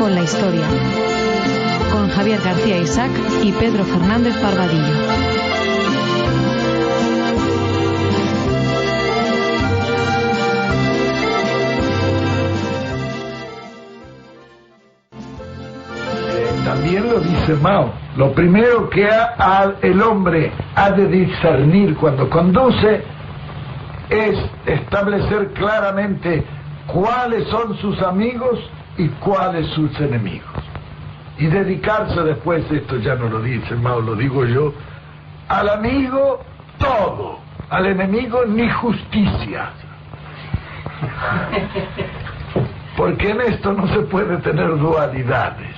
con la historia, con Javier García Isaac y Pedro Fernández Barbadillo. También lo dice Mao, lo primero que el hombre ha de discernir cuando conduce es establecer claramente cuáles son sus amigos y cuáles sus enemigos. Y dedicarse después, esto ya no lo dice Mao, lo digo yo, al amigo todo, al enemigo ni justicia. Porque en esto no se puede tener dualidades.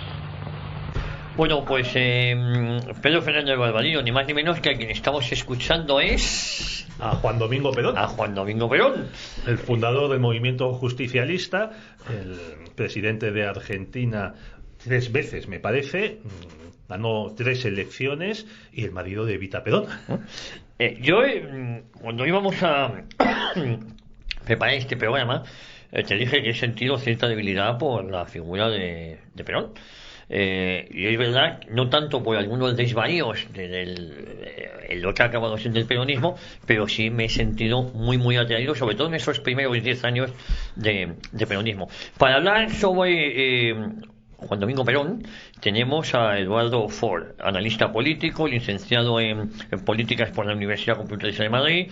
Bueno, pues Pedro Fernández Barbadillo, ni más ni menos que a quien estamos escuchando es... a Juan Domingo Perón. A Juan Domingo Perón. El fundador del movimiento justicialista, el presidente de Argentina 3 veces, me parece, ganó 3 elecciones y el marido de Evita Perón. Yo, cuando íbamos a preparar este programa, te dije que he sentido cierta debilidad por la figura de Perón. Y es verdad, no tanto por algunos desvaríos en lo que ha acabado siendo el peronismo, pero sí me he sentido muy atraído, sobre todo en esos primeros 10 años de peronismo. Para hablar sobre Juan Domingo Perón, tenemos a Eduardo Ford, analista político, licenciado en políticas por la Universidad Complutense de Madrid,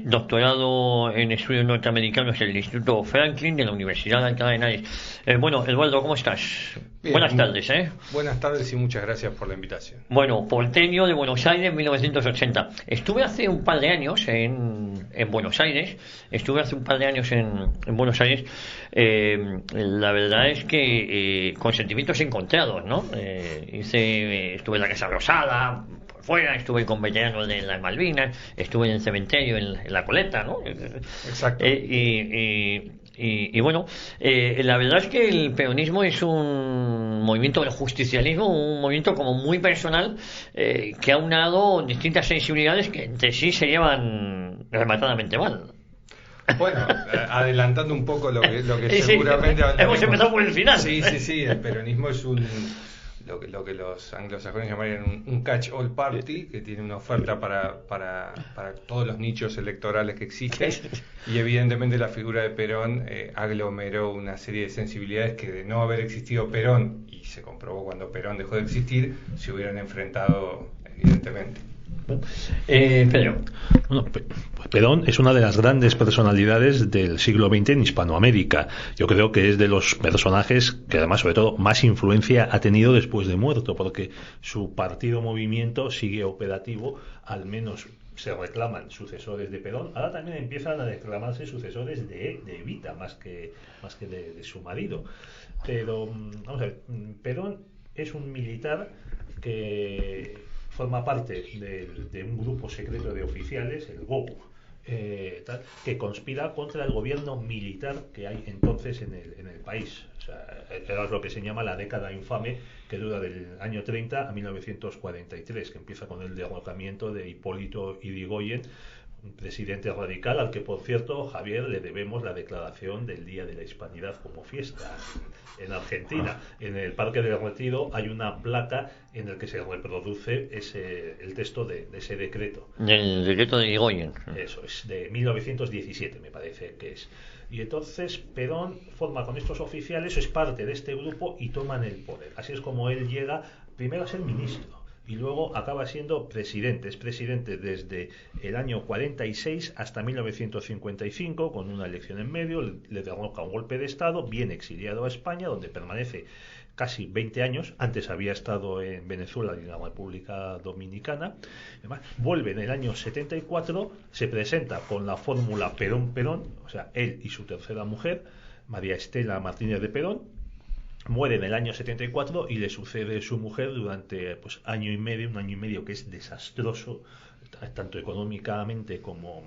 doctorado en estudios norteamericanos en el Instituto Franklin de la Universidad de Alcalá de Henares. Bueno, Eduardo, ¿cómo estás? Bien, buenas tardes. Buenas tardes y muchas gracias por la invitación. Bueno, porteño de Buenos Aires, 1980. Estuve hace un par de años en Buenos Aires. La verdad es que con sentimientos encontrados, ¿no? Estuve en la Casa Rosada, por fuera, estuve con veteranos de las Malvinas, estuve en el cementerio en La Coleta, ¿no? Exacto. Y bueno, la verdad es que el peronismo es un movimiento del justicialismo, un movimiento como muy personal, que ha unado distintas sensibilidades que entre sí se llevan rematadamente mal. Bueno, adelantando un poco lo que sí, seguramente... hemos empezado por el final. Sí, el peronismo es lo que los anglosajones llamarían un catch-all party, que tiene una oferta para todos los nichos electorales que existen, y evidentemente la figura de Perón aglomeró una serie de sensibilidades que, de no haber existido Perón, y se comprobó cuando Perón dejó de existir, se hubieran enfrentado evidentemente. Pedro. Bueno, Perón es una de las grandes personalidades del siglo XX en Hispanoamérica. Yo creo que es de los personajes que además, sobre todo, más influencia ha tenido después de muerto, porque su partido movimiento sigue operativo, al menos se reclaman sucesores de Perón. Ahora también empiezan a reclamarse sucesores de Evita, más que de su marido. Pero, vamos a ver, Perón es un militar que forma parte de un grupo secreto de oficiales, el GOU, que conspira contra el gobierno militar que hay entonces en el país. O sea, era lo que se llama la década infame, que dura del año 30 a 1943, que empieza con el derrocamiento de Hipólito Yrigoyen, un presidente radical al que, por cierto, Javier, le debemos la declaración del Día de la Hispanidad como fiesta en Argentina. En el Parque del Retiro hay una placa en el que se reproduce el texto de ese decreto. El decreto de Yrigoyen. Eso es, de 1917 me parece que es. Y entonces Perón forma con estos oficiales, es parte de este grupo y toman el poder. Así es como él llega primero a ser ministro y luego acaba siendo presidente. Es presidente desde el año 46 hasta 1955, con una elección en medio, le derroca un golpe de Estado, viene exiliado a España, donde permanece casi 20 años. Antes había estado en Venezuela y en la República Dominicana. Además, vuelve en el año 74, se presenta con la fórmula Perón-Perón, o sea, él y su tercera mujer, María Estela Martínez de Perón. Muere en el año 74 y le sucede su mujer durante un año y medio que es desastroso, tanto económicamente como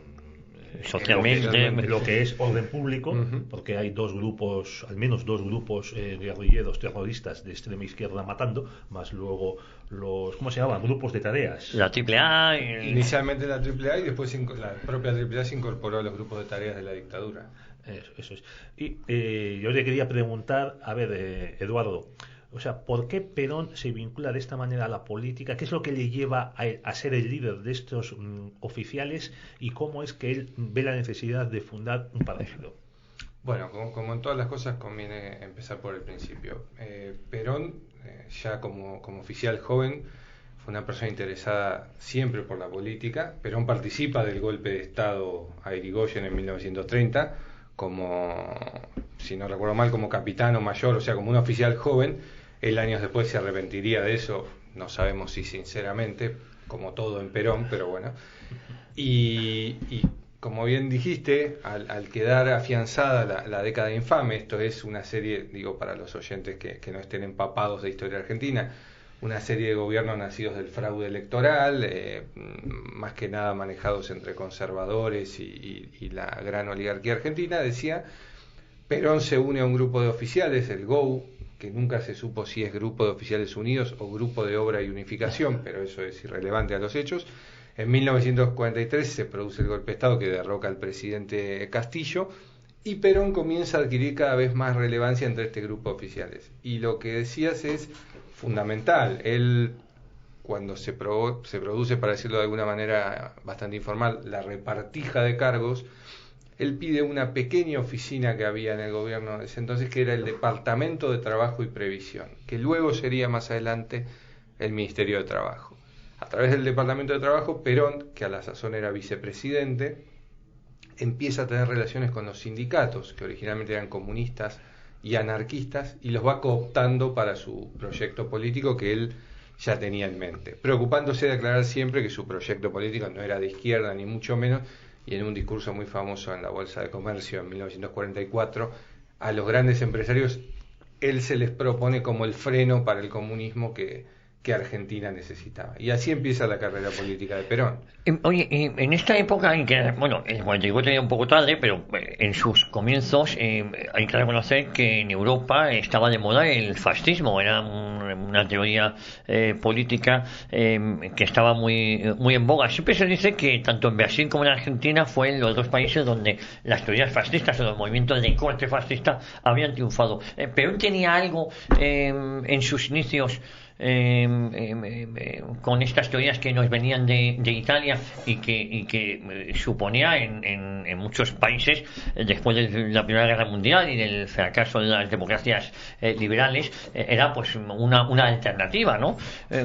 socialmente. Lo que es orden público, porque hay dos grupos, al menos dos grupos guerrilleros terroristas de extrema izquierda matando, más luego los, ¿cómo se llaman? Grupos de tareas. La AAA. Inicialmente la AAA y después la propia AAA se incorporó a los grupos de tareas de la dictadura. Eso es. Y yo le quería preguntar, a ver, Eduardo, o sea, ¿por qué Perón se vincula de esta manera a la política? ¿Qué es lo que le lleva a ser el líder de estos oficiales? ¿Y cómo es que él ve la necesidad de fundar un partido? Bueno, como en todas las cosas conviene empezar por el principio. Perón, ya como oficial joven, fue una persona interesada siempre por la política. Perón participa del golpe de Estado a Irigoyen en 1930 como, si no recuerdo mal, como capitán o mayor, o sea, como un oficial joven. Él años después se arrepentiría de eso, no sabemos si sinceramente, como todo en Perón, pero bueno. Y como bien dijiste, al quedar afianzada la década infame, esto es una serie, digo para los oyentes que no estén empapados de historia argentina, una serie de gobiernos nacidos del fraude electoral, más que nada manejados entre conservadores y la gran oligarquía argentina, decía, Perón se une a un grupo de oficiales, el GOU, que nunca se supo si es Grupo de Oficiales Unidos o Grupo de Obra y Unificación, pero eso es irrelevante a los hechos. En 1943 se produce el golpe de Estado que derroca al presidente Castillo y Perón comienza a adquirir cada vez más relevancia entre este grupo de oficiales. Y lo que decías es fundamental. Él, cuando se produce, para decirlo de alguna manera bastante informal, la repartija de cargos, él pide una pequeña oficina que había en el gobierno de ese entonces, que era el Departamento de Trabajo y Previsión, que luego sería más adelante el Ministerio de Trabajo. A través del Departamento de Trabajo, Perón, que a la sazón era vicepresidente, empieza a tener relaciones con los sindicatos, que originalmente eran comunistas y anarquistas, y los va cooptando para su proyecto político que él ya tenía en mente, preocupándose de aclarar siempre que su proyecto político no era de izquierda ni mucho menos, y en un discurso muy famoso en la Bolsa de Comercio en 1944, a los grandes empresarios él se les propone como el freno para el comunismo que Argentina necesitaba. Y así empieza la carrera política de Perón. Oye, en esta época en que, bueno, el 44 ya un poco tarde, pero en sus comienzos hay que reconocer que en Europa estaba de moda el fascismo, era una teoría política que estaba muy en boga. Siempre se dice que tanto en Brasil como en Argentina fue en los dos países donde las teorías fascistas o los movimientos de corte fascista habían triunfado. Perón tenía algo en sus inicios con estas teorías que nos venían de Italia y que suponía en muchos países, después de la Primera Guerra Mundial y del fracaso de las democracias liberales, era pues una alternativa, ¿no?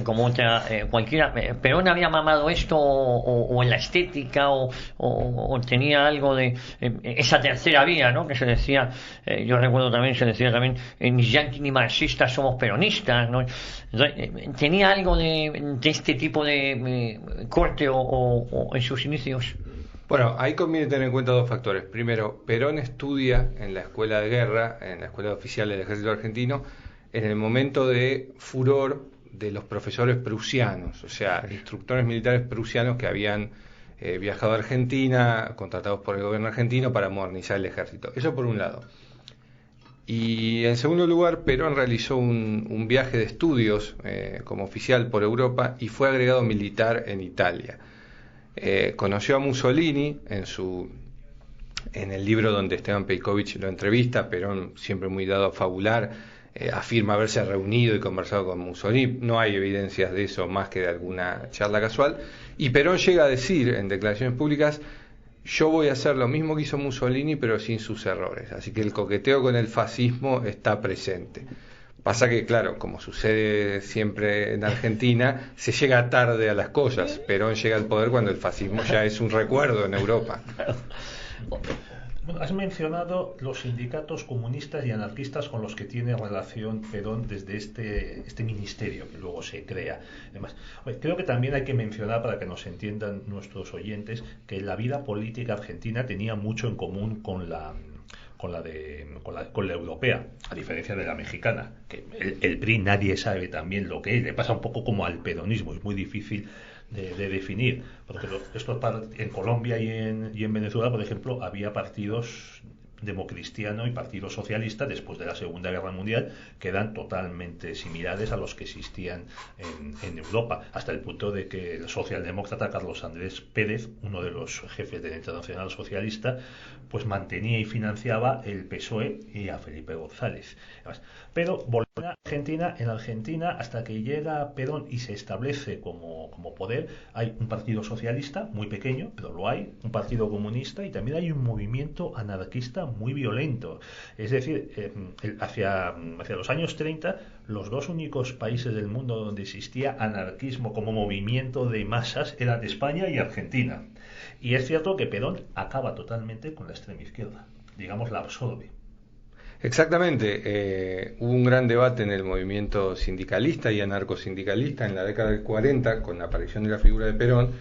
Como otra cualquiera. Perón había mamado esto o en la estética o tenía algo de esa tercera vía, ¿no? Que se decía, yo recuerdo también, se decía también, ni yanquis ni marxistas somos peronistas, ¿no? Entonces, ¿tenía algo de este tipo de corte o en sus inicios? Bueno, ahí conviene tener en cuenta dos factores. Primero, Perón estudia en la escuela de guerra, en la escuela oficial del ejército argentino, en el momento de furor de los profesores prusianos, o sea, instructores militares prusianos que habían viajado a Argentina, contratados por el gobierno argentino para modernizar el ejército. Eso por un lado. Y en segundo lugar, Perón realizó un viaje de estudios como oficial por Europa y fue agregado militar en Italia. Conoció a Mussolini en el libro donde Esteban Pejković lo entrevista. Perón, siempre muy dado a fabular, afirma haberse reunido y conversado con Mussolini. No hay evidencias de eso más que de alguna charla casual. Y Perón llega a decir en declaraciones públicas: yo voy a hacer lo mismo que hizo Mussolini, pero sin sus errores. Así que el coqueteo con el fascismo está presente. Pasa que, claro, como sucede siempre en Argentina, se llega tarde a las cosas. Perón llega al poder cuando el fascismo ya es un recuerdo en Europa. Bueno, has mencionado los sindicatos comunistas y anarquistas con los que tiene relación Perón desde este ministerio que luego se crea. Además, creo que también hay que mencionar, para que nos entiendan nuestros oyentes, que la vida política argentina tenía mucho en común con la europea, a diferencia de la mexicana, que el PRI nadie sabe también lo que es. Le pasa un poco como al peronismo, es muy difícil de definir, porque en Colombia y en Venezuela, por ejemplo, había partidos democristiano y partido socialista después de la Segunda Guerra Mundial, que eran totalmente similares a los que existían en Europa, hasta el punto de que el socialdemócrata Carlos Andrés Pérez, uno de los jefes de la Internacional Socialista, pues mantenía y financiaba el PSOE y a Felipe González. Pero volviendo a Argentina, en Argentina, hasta que llega Perón y se establece como poder, hay un partido socialista muy pequeño, pero lo hay, un partido comunista, y también hay un movimiento anarquista muy violento. Es decir, hacia los años 30, los dos únicos países del mundo donde existía anarquismo como movimiento de masas eran España y Argentina. Y es cierto que Perón acaba totalmente con la extrema izquierda, digamos, la absorbe. Exactamente, hubo un gran debate en el movimiento sindicalista y anarcosindicalista en la década del 40 con la aparición de la figura de Perón,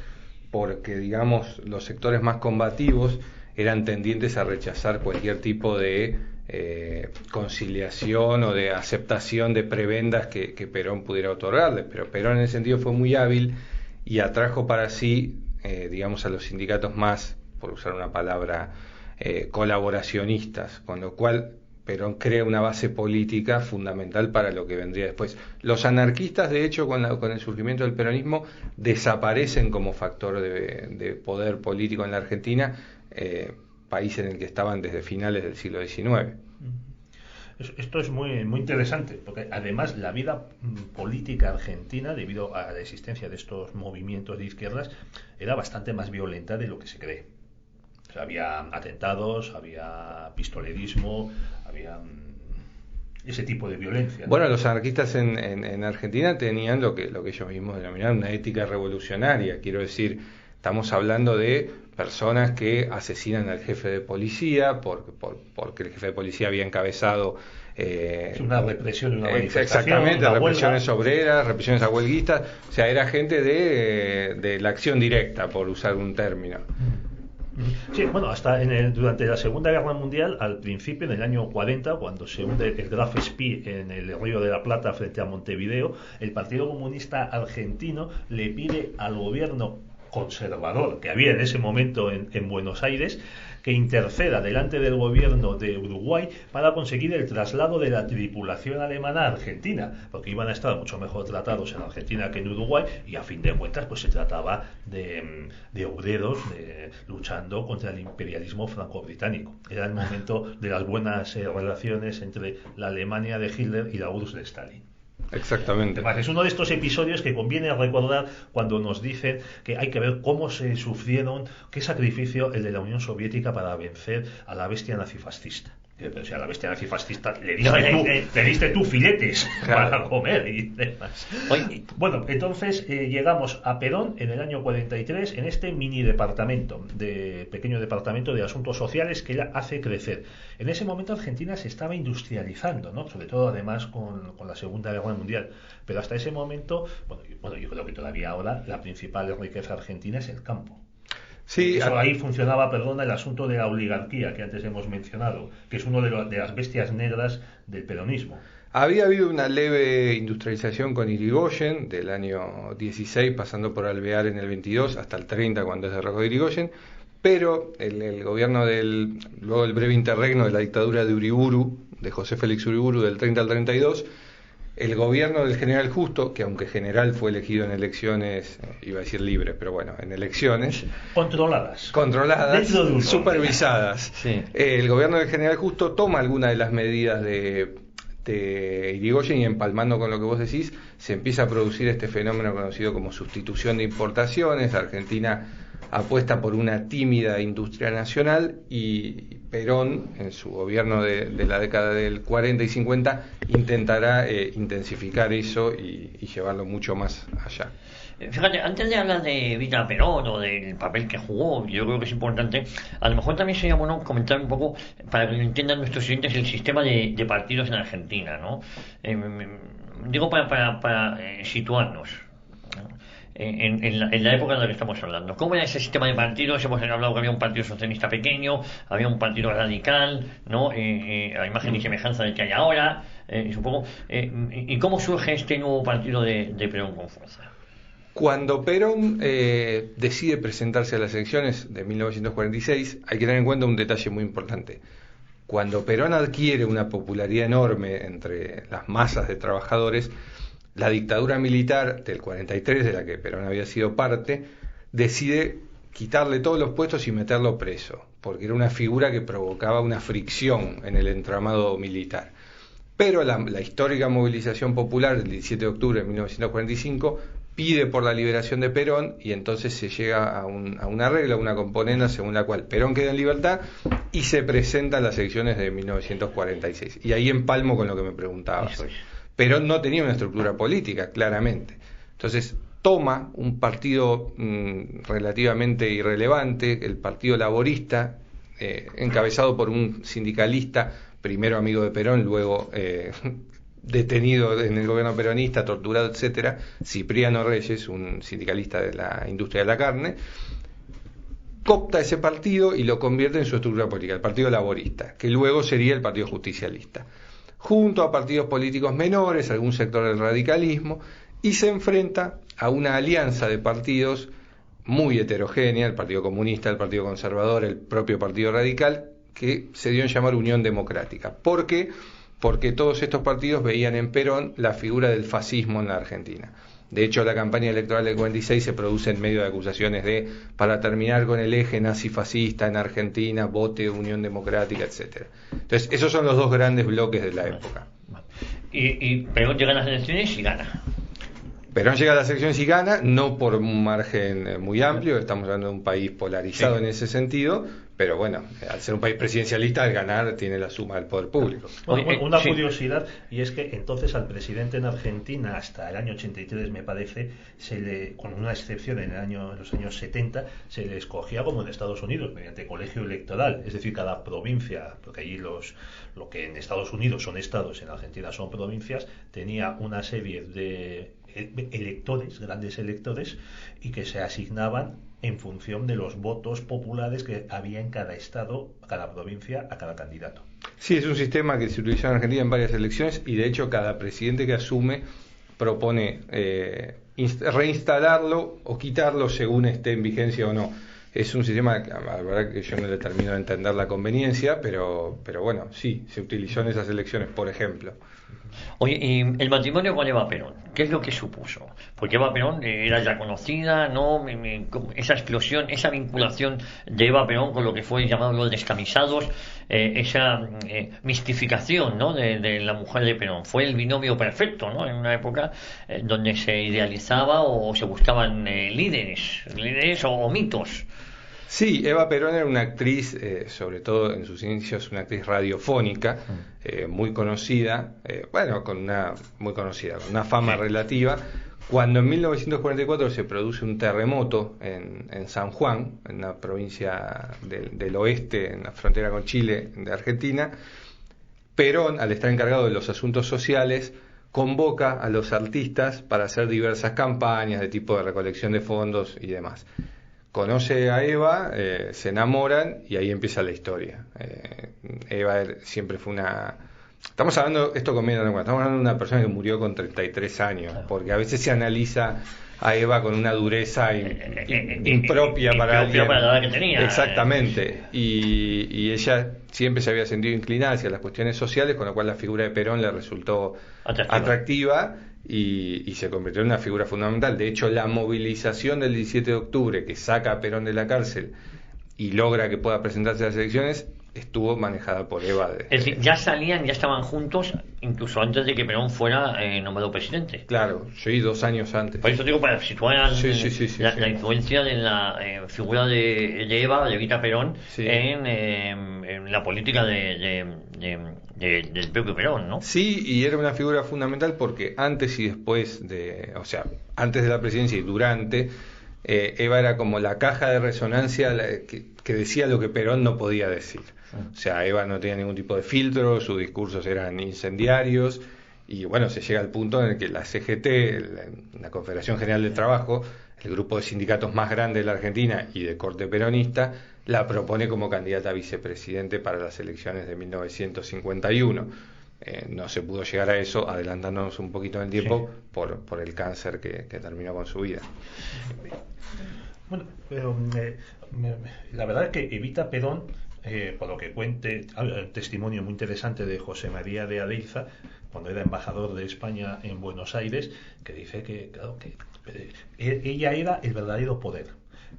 porque, digamos, los sectores más combativos eran tendientes a rechazar cualquier tipo de conciliación o de aceptación de prebendas que Perón pudiera otorgarles, pero Perón en ese sentido fue muy hábil y atrajo para sí, digamos, a los sindicatos más, por usar una palabra, colaboracionistas, con lo cual Perón crea una base política fundamental para lo que vendría después. Los anarquistas, de hecho, con el surgimiento del peronismo, desaparecen como factor de poder político en la Argentina, país en el que estaban desde finales del siglo XIX. Esto es muy, muy interesante, porque además la vida política argentina, debido a la existencia de estos movimientos de izquierdas, era bastante más violenta de lo que se cree. O sea, había atentados, había pistolerismo, había ese tipo de violencia, ¿no? Bueno, los anarquistas en Argentina tenían lo que ellos mismos denominaban una ética revolucionaria. Quiero decir, estamos hablando de personas que asesinan al jefe de policía porque el jefe de policía había encabezado una represión, una manifestación, exactamente, una represiones huelga. obreras, represiones a huelguistas, o sea, era gente de la acción directa, por usar un término. Sí, bueno, hasta durante la Segunda Guerra Mundial, al principio, en el año 40, cuando se hunde el Graf Spee en el Río de la Plata frente a Montevideo, el Partido Comunista Argentino le pide al gobierno conservador que había en ese momento en Buenos Aires que interceda delante del gobierno de Uruguay para conseguir el traslado de la tripulación alemana a Argentina, porque iban a estar mucho mejor tratados en Argentina que en Uruguay, y a fin de cuentas pues se trataba de obreros luchando contra el imperialismo franco-británico. Era el momento de las buenas relaciones entre la Alemania de Hitler y la URSS de Stalin. Exactamente. Además, es uno de estos episodios que conviene recordar cuando nos dicen que hay que ver cómo se sufrieron, qué sacrificio el de la Unión Soviética para vencer a la bestia nazifascista. Pero si a la bestia nazifascista le diste tú filetes para comer y demás. Bueno, entonces llegamos a Perón en el año 43 en este pequeño departamento de asuntos sociales que él hace crecer. En ese momento Argentina se estaba industrializando, ¿no? Sobre todo además con la Segunda Guerra Mundial. Pero hasta ese momento, bueno, yo creo que todavía ahora la principal riqueza argentina es el campo. Sí, ahí funcionaba, el asunto de la oligarquía que antes hemos mencionado, que es uno de las bestias negras del peronismo. Había habido una leve industrialización con Irigoyen del año 16, pasando por Alvear en el 22 hasta el 30 cuando es derrocado Irigoyen, pero el gobierno luego el breve interregno de la dictadura de Uriburu, de José Félix Uriburu del 30 al 32, el gobierno del general Justo, que aunque general fue elegido en elecciones, iba a decir libres, pero bueno, en elecciones controladas, supervisadas, sí. El gobierno del general Justo toma algunas de las medidas de Irigoyen, y empalmando con lo que vos decís, se empieza a producir este fenómeno conocido como sustitución de importaciones. Argentina apuesta por una tímida industria nacional, y Perón, en su gobierno de la década del 40 y 50, intentará intensificar eso y llevarlo mucho más allá. Fíjate, antes de hablar de Vita Perón o del papel que jugó, yo creo que es importante, a lo mejor también sería bueno comentar un poco, para que lo entiendan nuestros oyentes, el sistema de partidos en Argentina, ¿no? Digo para situarnos en la época en la que estamos hablando. ¿Cómo era ese sistema de partidos? Hemos hablado que había un partido socialista pequeño, había un partido radical, ¿no? A imagen y semejanza del que hay ahora, supongo. ¿Y cómo surge este nuevo partido de Perón con fuerza? Cuando Perón decide presentarse a las elecciones de 1946, hay que tener en cuenta un detalle muy importante. Cuando Perón adquiere una popularidad enorme entre las masas de trabajadores, la dictadura militar del 43, de la que Perón había sido parte, decide quitarle todos los puestos y meterlo preso, porque era una figura que provocaba una fricción en el entramado militar. Pero la histórica movilización popular del 17 de octubre de 1945 pide por la liberación de Perón, y entonces se llega a una regla, una componenda según la cual Perón queda en libertad y se presenta en las elecciones de 1946. Y ahí empalmo con lo que me preguntabas. Perón no tenía una estructura política, claramente. Entonces toma un partido relativamente irrelevante, el Partido Laborista, encabezado por un sindicalista, primero amigo de Perón, luego detenido en el gobierno peronista, torturado, etcétera, Cipriano Reyes, un sindicalista de la industria de la carne, coopta ese partido y lo convierte en su estructura política, el Partido Laborista, que luego sería el Partido Justicialista, junto a partidos políticos menores, algún sector del radicalismo, y se enfrenta a una alianza de partidos muy heterogénea, el Partido Comunista, el Partido Conservador, el propio Partido Radical, que se dio en llamar Unión Democrática. ¿Por qué? Porque todos estos partidos veían en Perón la figura del fascismo en la Argentina. De hecho, la campaña electoral del 46 se produce en medio de acusaciones de, para terminar con el eje nazi-fascista en Argentina, vote Unión Democrática, etcétera. Entonces, esos son los dos grandes bloques de la época. Y Perón llega a las elecciones y gana. Perón llega a las elecciones y gana, no por un margen muy amplio, estamos hablando de un país polarizado en ese sentido, pero bueno, al ser un país presidencialista, al ganar tiene la suma del poder público. Bueno, una curiosidad, y es que entonces al presidente en Argentina, hasta el año 83 me parece, con una excepción en los años 70, se le escogía como en Estados Unidos, mediante colegio electoral, es decir, cada provincia, porque allí lo que en Estados Unidos son estados, en Argentina son provincias, tenía una serie de electores, grandes electores, y que se asignaban en función de los votos populares que había en cada estado, cada provincia, a cada candidato. Sí, es un sistema que se utilizó en Argentina en varias elecciones, y de hecho cada presidente que asume propone reinstalarlo o quitarlo según esté en vigencia o no. Es un sistema, la verdad que yo no le termino de entender la conveniencia, pero bueno, sí, se utilizó en esas elecciones, por ejemplo. Oye, ¿y el matrimonio con Eva Perón? ¿Qué es lo que supuso? Porque Eva Perón era ya conocida, ¿no? Esa explosión, esa vinculación de Eva Perón con lo que fue llamado los descamisados, esa mistificación, ¿no? de la mujer de Perón. Fue el binomio perfecto, ¿no? En una época donde se idealizaba o se buscaban líderes o mitos. Sí, Eva Perón era una actriz, sobre todo en sus inicios, una actriz radiofónica, muy conocida, con una fama relativa. Cuando en 1944 se produce un terremoto en San Juan, en una provincia del oeste, en la frontera con Chile, de Argentina, Perón, al estar encargado de los asuntos sociales, convoca a los artistas para hacer diversas campañas de tipo de recolección de fondos y demás. Conoce a Eva, se enamoran y ahí empieza la historia. Eva siempre fue una... Estamos hablando de una persona que murió con 33 años, porque a veces se analiza a Eva con una dureza impropia para alguien. Para la edad que tenía. Exactamente. Y ella siempre se había sentido inclinada hacia las cuestiones sociales, con lo cual la figura de Perón le resultó atractiva. Y se convirtió en una figura fundamental. De hecho, la movilización del 17 de octubre, que saca a Perón de la cárcel y logra que pueda presentarse a las elecciones, estuvo manejada por Eva. Es decir, ya estaban juntos incluso antes de que Perón fuera nombrado presidente. Claro, sí, 2 años antes. Por eso digo, para situar la influencia de la figura de Eva, de Evita Perón, en la política del propio Perón, ¿no? Sí, y era una figura fundamental porque antes y después antes de la presidencia y durante, Eva era como la caja de resonancia que decía lo que Perón no podía decir. O sea, Eva no tenía ningún tipo de filtro, sus discursos eran incendiarios, y bueno, se llega al punto en el que la CGT, la Confederación General del Trabajo, el grupo de sindicatos más grande de la Argentina y de corte peronista, la propone como candidata a vicepresidente para las elecciones de 1951. no se pudo llegar a eso, adelantándonos un poquito en el tiempo por el cáncer que terminó con su vida. Bueno, pero la verdad es que Evita Perón, por lo que cuente, el testimonio muy interesante de José María de Adeiza, cuando era embajador de España en Buenos Aires, que dice que, claro, que ella era el verdadero poder,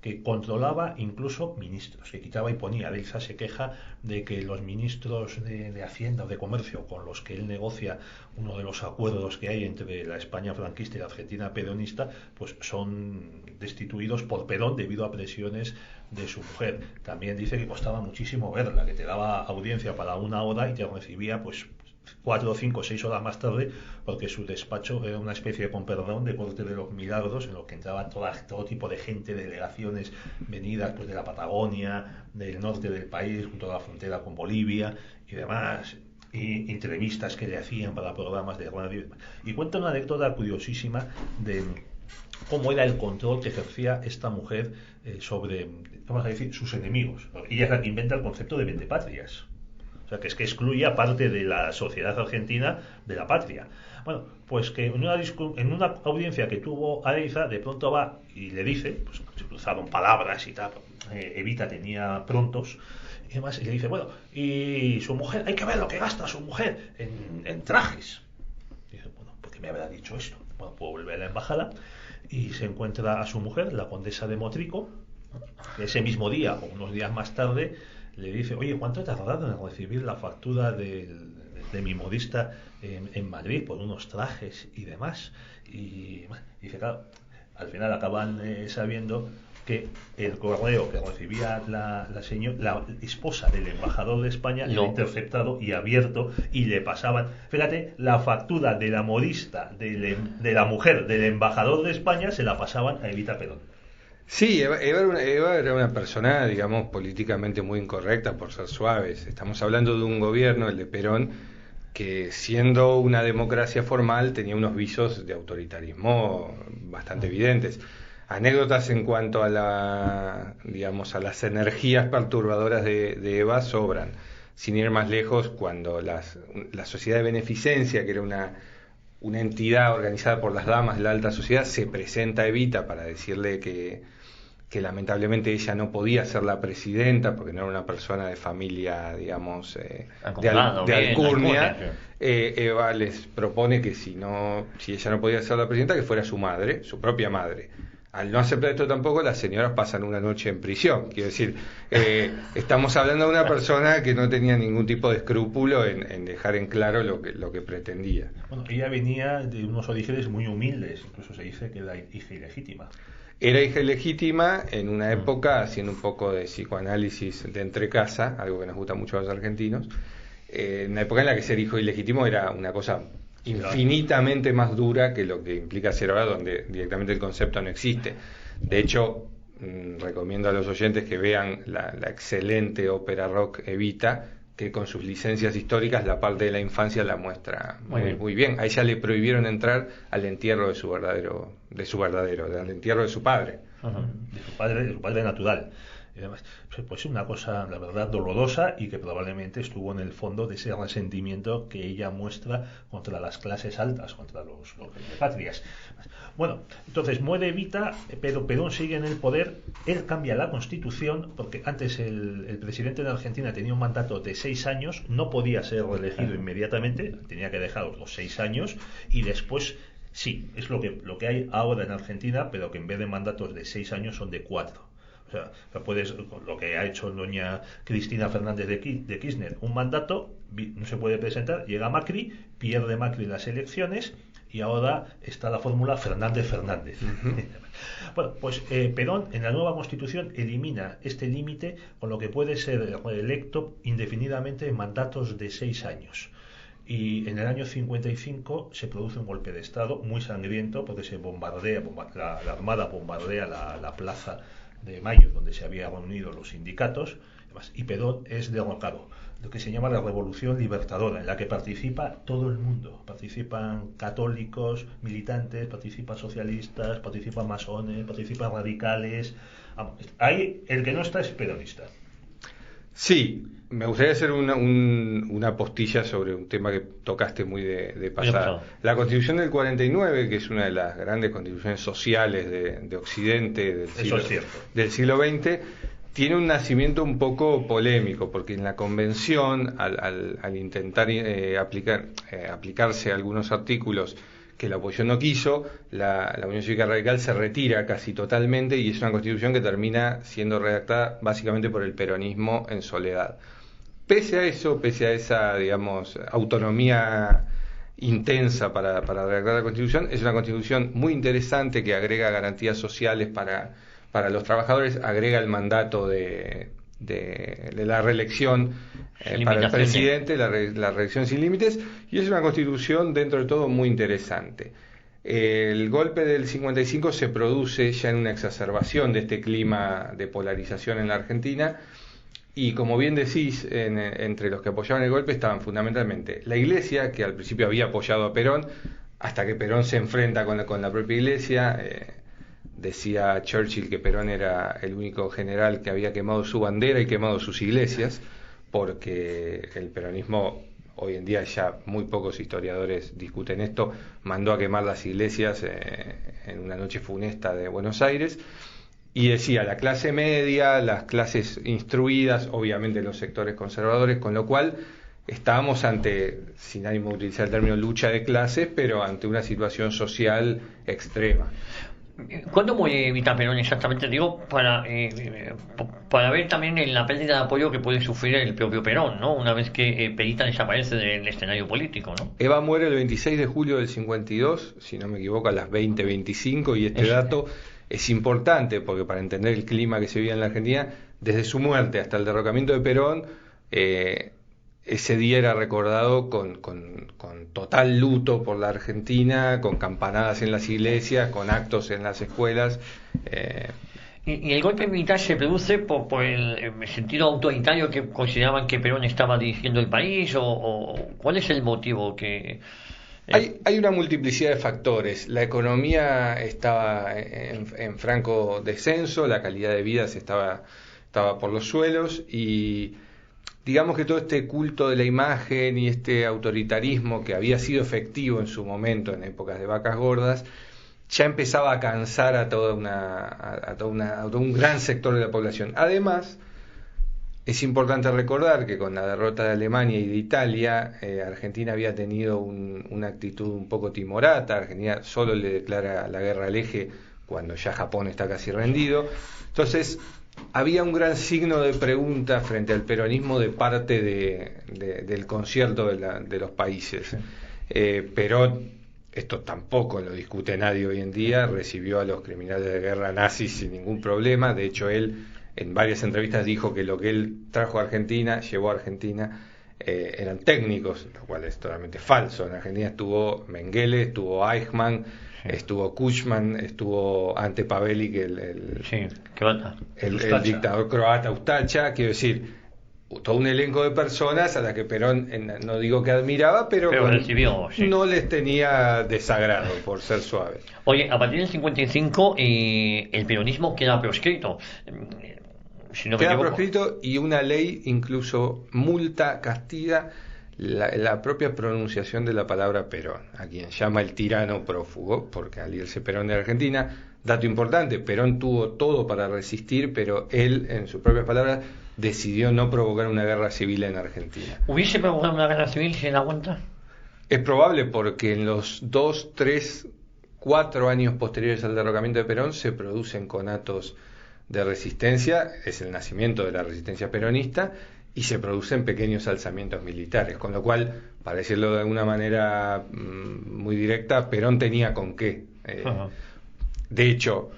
que controlaba incluso ministros, que quitaba y ponía. Adeiza se queja de que los ministros de Hacienda o de Comercio con los que él negocia uno de los acuerdos que hay entre la España franquista y la Argentina peronista, pues son destituidos por Perón debido a presiones de su mujer. También dice que costaba muchísimo verla, que te daba audiencia para 1 hora y te recibía pues 4, 5, 6 horas más tarde, porque su despacho era una especie, con perdón, de corte de los milagros, en lo que entraba todo tipo de gente, delegaciones venidas pues de la Patagonia, del norte del país, junto a la frontera con Bolivia y demás, y entrevistas que le hacían para programas de radio. Y cuenta una anécdota curiosísima de cómo era el control que ejercía esta mujer sobre, vamos a decir, sus enemigos. Ella es la que inventa el concepto de vendepatrias. O sea, que es que excluye a parte de la sociedad argentina de la patria. Bueno, pues que en una audiencia que tuvo Adeiza, de pronto va y le dice, pues se cruzaron palabras y tal, Evita tenía prontos, y demás, y le dice, bueno, y su mujer, hay que ver lo que gasta su mujer en trajes. Y dice, bueno, ¿por qué me habrá dicho esto? Bueno, pues vuelve a la embajada y se encuentra a su mujer, la condesa de Motrico, que ese mismo día o unos días más tarde le dice, oye, ¿cuánto he tardado en recibir la factura de mi modista en Madrid por unos trajes y demás? Y dice, claro, al final acaban sabiendo que el correo que recibía la esposa del embajador de España lo ha interceptado y abierto, y le pasaban, fíjate, la factura de la modista de la mujer del embajador de España se la pasaban a Evita Perón. Sí, Eva era una persona, digamos, políticamente muy incorrecta, por ser suaves. Estamos hablando de un gobierno, el de Perón, que siendo una democracia formal tenía unos visos de autoritarismo bastante evidentes. Anécdotas en cuanto a a las energías perturbadoras de Eva sobran. Sin ir más lejos, cuando la sociedad de beneficencia, que era una entidad organizada por las damas de la alta sociedad, se presenta a Evita para decirle que lamentablemente ella no podía ser la presidenta porque no era una persona de familia, digamos, de alcurnia. Eva les propone que si ella no podía ser la presidenta, que fuera su madre, su propia madre. Al no aceptar esto tampoco, las señoras pasan una noche en prisión. Quiero decir, estamos hablando de una persona que no tenía ningún tipo de escrúpulo en dejar en claro lo que pretendía. Bueno, ella venía de unos orígenes muy humildes, incluso se dice que era hija ilegítima. Era hija ilegítima en una época, haciendo un poco de psicoanálisis de entrecasa, algo que nos gusta mucho a los argentinos, en una época en la que ser hijo ilegítimo era una cosa infinitamente más dura que lo que implica ser ahora, donde directamente el concepto no existe. De hecho, recomiendo a los oyentes que vean la excelente ópera rock Evita, que con sus licencias históricas la parte de la infancia la muestra muy bien. A ella le prohibieron entrar al entierro de su verdadero, al entierro de su padre. De su padre natural. Y además, pues una cosa, la verdad, dolorosa, y que probablemente estuvo en el fondo de ese resentimiento que ella muestra contra las clases altas, contra los patrias. Bueno, entonces muere Evita, pero Perón sigue en el poder. Él cambia la Constitución, porque antes el presidente de Argentina tenía un mandato de 6 años, no podía ser reelegido inmediatamente, tenía que dejar los 6 años, y después sí, es lo que hay ahora en Argentina, pero que en vez de mandatos de 6 años son de 4. O sea, lo que ha hecho doña Cristina Fernández de Kirchner, un mandato, no se puede presentar, llega Macri, pierde Macri las elecciones, y ahora está la fórmula Fernández. Bueno, pues Perón en la nueva Constitución elimina este límite, con lo que puede ser electo indefinidamente en mandatos de 6 años. Y en el año 55 se produce un golpe de Estado muy sangriento, porque se bombardea, la Armada bombardea la plaza de Mayo, donde se habían reunido los sindicatos, y Perón es derrocado. Lo que se llama la Revolución Libertadora, en la que participa todo el mundo. Participan católicos, militantes, participan socialistas, participan masones, participan radicales. Ahí el que no está es peronista. Sí, me gustaría hacer una postilla sobre un tema que tocaste muy de pasada. La Constitución del 49, que es una de las grandes constituciones sociales de Occidente del siglo XX, tiene un nacimiento un poco polémico, porque en la Convención, al intentar aplicarse algunos artículos que la oposición no quiso, la Unión Cívica Radical se retira casi totalmente y es una constitución que termina siendo redactada básicamente por el peronismo en soledad. Pese a eso, pese a esa, digamos, autonomía intensa para redactar la constitución, es una constitución muy interesante que agrega garantías sociales para los trabajadores, agrega el mandato de la reelección para el presidente, la reelección sin límites, y es una constitución dentro de todo muy interesante. El golpe del 55 se produce ya en una exacerbación de este clima de polarización en la Argentina, y como bien decís, entre los que apoyaban el golpe estaban fundamentalmente la Iglesia, que al principio había apoyado a Perón, hasta que Perón se enfrenta con la propia Iglesia. Decía Churchill que Perón era el único general que había quemado su bandera y quemado sus iglesias, porque el peronismo, hoy en día ya muy pocos historiadores discuten esto, mandó a quemar las iglesias en una noche funesta de Buenos Aires, y decía la clase media, las clases instruidas, obviamente los sectores conservadores, con lo cual estábamos ante, sin ánimo de utilizar el término lucha de clases, pero ante una situación social extrema. ¿Cuándo muere Evita Perón exactamente? Digo, para ver también en la pérdida de apoyo que puede sufrir el propio Perón, ¿no? Una vez que Perita desaparece del escenario político, ¿no? Eva muere el 26 de julio del 52, si no me equivoco, a las 20:25, y este dato es importante porque para entender el clima que se vivía en la Argentina, desde su muerte hasta el derrocamiento de Perón, ese día era recordado con total luto por la Argentina, con campanadas en las iglesias, con actos en las escuelas. ¿Y el golpe militar se produce por el sentido autoritario que consideraban que Perón estaba dirigiendo el país? ¿O cuál es el motivo que...? Hay una multiplicidad de factores. La economía estaba en franco descenso, la calidad de vida estaba por los suelos, y digamos que todo este culto de la imagen y este autoritarismo que había sido efectivo en su momento en épocas de vacas gordas ya empezaba a cansar a todo un gran sector de la población. Además, es importante recordar que con la derrota de Alemania y de Italia, Argentina había tenido una actitud un poco timorata. Argentina solo le declara la guerra al eje cuando ya Japón está casi rendido. Entonces, había un gran signo de pregunta frente al peronismo de parte del concierto de los países. Perón, esto tampoco lo discute nadie hoy en día, recibió a los criminales de guerra nazis sin ningún problema. De hecho, él en varias entrevistas dijo que lo que él trajo a Argentina, llevó a Argentina, eran técnicos, lo cual es totalmente falso. En Argentina estuvo Mengele, estuvo Eichmann, estuvo Kuchman, estuvo Ante Pavelic, el dictador croata, Ustacha. Quiero decir, todo un elenco de personas a las que Perón, no digo que admiraba, pero recibió, no les tenía desagrado, por ser suave. Oye, a partir del 55 el peronismo queda proscrito. Queda proscrito, y una ley incluso multa, castiga la propia pronunciación de la palabra Perón, a quien llama el tirano prófugo, porque al irse Perón de Argentina, dato importante, Perón tuvo todo para resistir, pero él, en sus propias palabras, decidió no provocar una guerra civil en Argentina. ¿Hubiese provocado una guerra civil sin aguanta? Es probable, porque en los 2, 3, 4 años posteriores al derrocamiento de Perón se producen conatos de resistencia, es el nacimiento de la resistencia peronista, y se producen pequeños alzamientos militares, con lo cual, para decirlo de alguna manera muy directa, Perón tenía con qué. De hecho,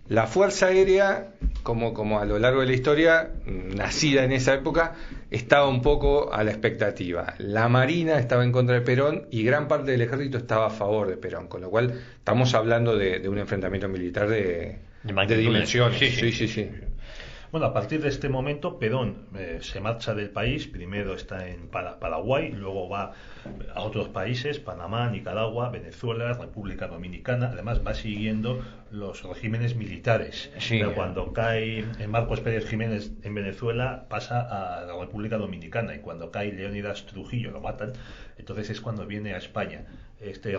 la Fuerza Aérea, como a lo largo de la historia, nacida en esa época, estaba un poco a la expectativa. La Marina estaba en contra de Perón y gran parte del ejército estaba a favor de Perón, con lo cual estamos hablando de un enfrentamiento militar de dimensiones. Sí. Bueno, a partir de este momento, Perón se marcha del país. Primero está en Paraguay, luego va a otros países, Panamá, Nicaragua, Venezuela, República Dominicana. Además, va siguiendo los regímenes militares. Sí. Pero cuando cae Marcos Pérez Jiménez en Venezuela, pasa a la República Dominicana. Y cuando cae Leónidas Trujillo, lo matan. Entonces es cuando viene a España.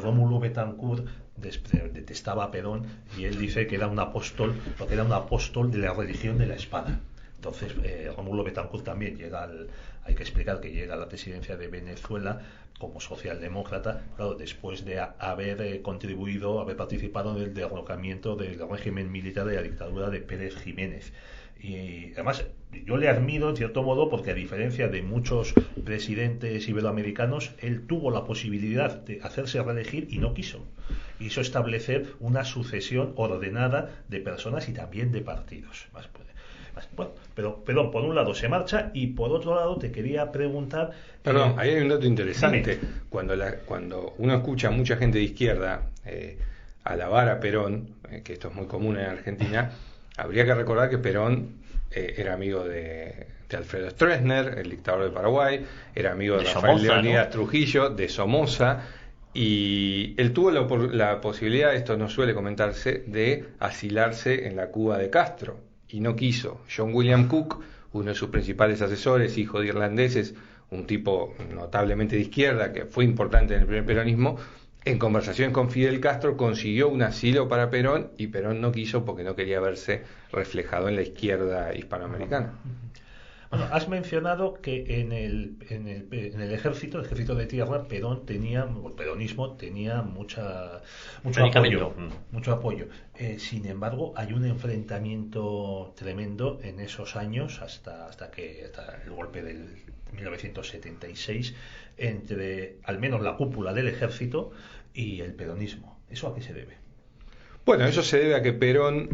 Rómulo Betancourt detestaba a Perón y él dice que era un apóstol, porque era un apóstol de la religión de la espada. Entonces Rómulo Betancourt también hay que explicar que llega a la presidencia de Venezuela como socialdemócrata, claro, después de haber haber participado en el derrocamiento del régimen militar de la dictadura de Pérez Jiménez. Y además yo le admiro en cierto modo porque, a diferencia de muchos presidentes iberoamericanos, él tuvo la posibilidad de hacerse reelegir y no quiso establecer una sucesión ordenada de personas y también de partidos. Bueno, pero por un lado se marcha, y por otro lado te quería preguntar... Perdón, ahí hay un dato interesante. Dime. Cuando uno escucha a mucha gente de izquierda alabar a Perón, que esto es muy común en Argentina, habría que recordar que Perón era amigo de Alfredo Stroessner, el dictador de Paraguay, era amigo de Rafael Somoza, Leónidas ¿no? Trujillo, de Somoza, y él tuvo la posibilidad, esto no suele comentarse, de asilarse en la Cuba de Castro, y no quiso. John William Cook, uno de sus principales asesores, hijo de irlandeses, un tipo notablemente de izquierda, que fue importante en el primer peronismo, en conversaciones con Fidel Castro consiguió un asilo para Perón, y Perón no quiso porque no quería verse reflejado en la izquierda hispanoamericana. Bueno, has mencionado que en el ejército de tierra, el peronismo tenía mucho apoyo. Sin embargo, hay un enfrentamiento tremendo en esos años, hasta el golpe del 1976, entre al menos la cúpula del ejército y el peronismo. ¿Eso a qué se debe? Bueno, eso se debe a que Perón,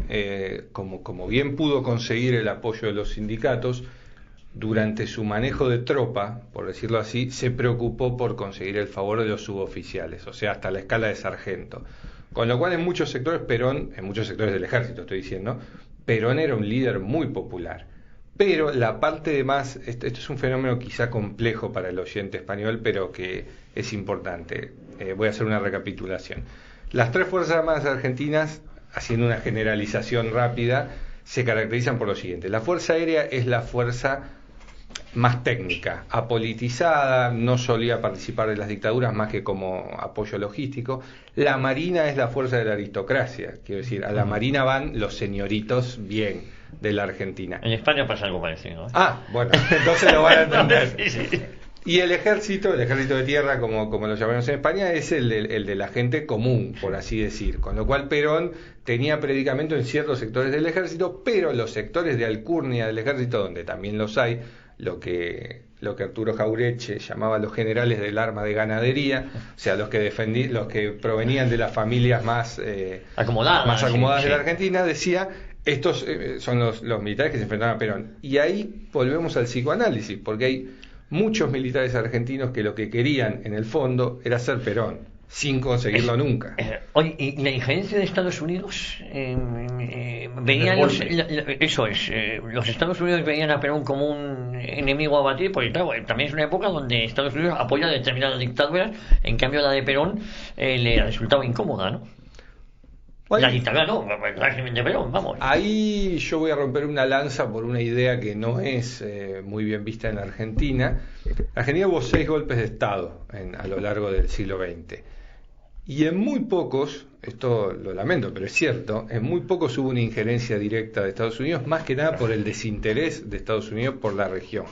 como bien pudo conseguir el apoyo de los sindicatos, durante su manejo de tropa, por decirlo así, se preocupó por conseguir el favor de los suboficiales, o sea, hasta la escala de sargento. Con lo cual, en muchos sectores del ejército estoy diciendo, Perón era un líder muy popular. Pero la parte de más, esto es un fenómeno quizá complejo para el oyente español, pero que es importante. Voy a hacer una recapitulación. Las tres Fuerzas Armadas argentinas, haciendo una generalización rápida, se caracterizan por lo siguiente. La Fuerza Aérea es la fuerza más técnica, apolitizada, no solía participar de las dictaduras más que como apoyo logístico. La Marina es la fuerza de la aristocracia, quiero decir, a la Marina van los señoritos bien de la Argentina. En España pasa algo parecido, ¿no? Ah, bueno, entonces lo van a entender. Sí. Y el ejército de tierra, como lo llamamos en España, es el de la gente común, por así decir. Con lo cual Perón tenía predicamento en ciertos sectores del ejército, pero los sectores de alcurnia del ejército, donde también los hay, lo que Arturo Jauretche llamaba los generales del arma de ganadería, o sea, los que provenían de las familias más acomodadas de la Argentina, decía, estos son los militares que se enfrentaban a Perón. Y ahí volvemos al psicoanálisis, porque hay muchos militares argentinos que lo que querían en el fondo era ser Perón, sin conseguirlo nunca. Oye, ¿y la injerencia de Estados Unidos? Veían los Estados Unidos veían a Perón como un enemigo a batir, porque claro, también es una época donde Estados Unidos apoya determinadas dictaduras, en cambio la de Perón le resultaba incómoda, ¿no? La dictadura no, el régimen de Perón, vamos. Ahí yo voy a romper una lanza por una idea que no es muy bien vista en la Argentina. En Argentina hubo 6 golpes de Estado a lo largo del siglo XX. Y en muy pocos, esto lo lamento, pero es cierto, en muy pocos hubo una injerencia directa de Estados Unidos, más que nada por el desinterés de Estados Unidos por la región.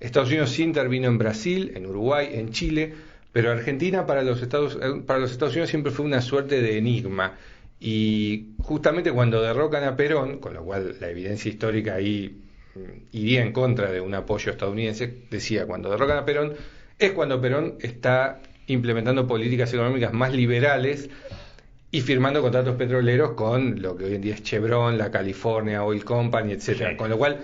Estados Unidos sí intervino en Brasil, en Uruguay, en Chile, pero Argentina para los Estados Unidos siempre fue una suerte de enigma. Y justamente cuando derrocan a Perón, con lo cual la evidencia histórica ahí iría en contra de un apoyo estadounidense, decía, cuando derrocan a Perón, es cuando Perón está implementando políticas económicas más liberales y firmando contratos petroleros con lo que hoy en día es Chevron, la California Oil Company, etcétera. Sí. Con lo cual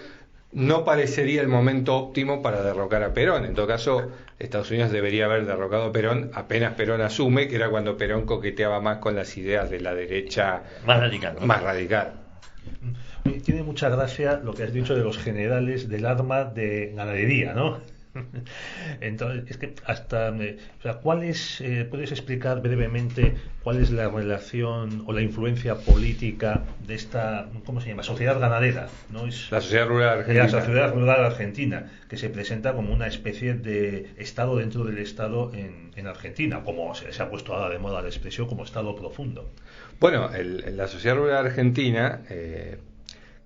no parecería el momento óptimo para derrocar a Perón. En todo caso, Estados Unidos debería haber derrocado a Perón apenas Perón asume, que era cuando Perón coqueteaba más con las ideas de la derecha Más radical, ¿no? más radical. Tiene mucha gracia lo que has dicho de los generales del arma de ganadería, ¿no? Entonces, es que hasta, o sea, ¿puedes explicar brevemente cuál es la relación o la influencia política de esta, ¿cómo se llama? Sociedad ganadera, ¿no? Es la sociedad rural argentina. La sociedad rural argentina, que se presenta como una especie de Estado dentro del Estado en Argentina, como se ha puesto ahora de moda la expresión como Estado profundo. Bueno, la sociedad rural argentina,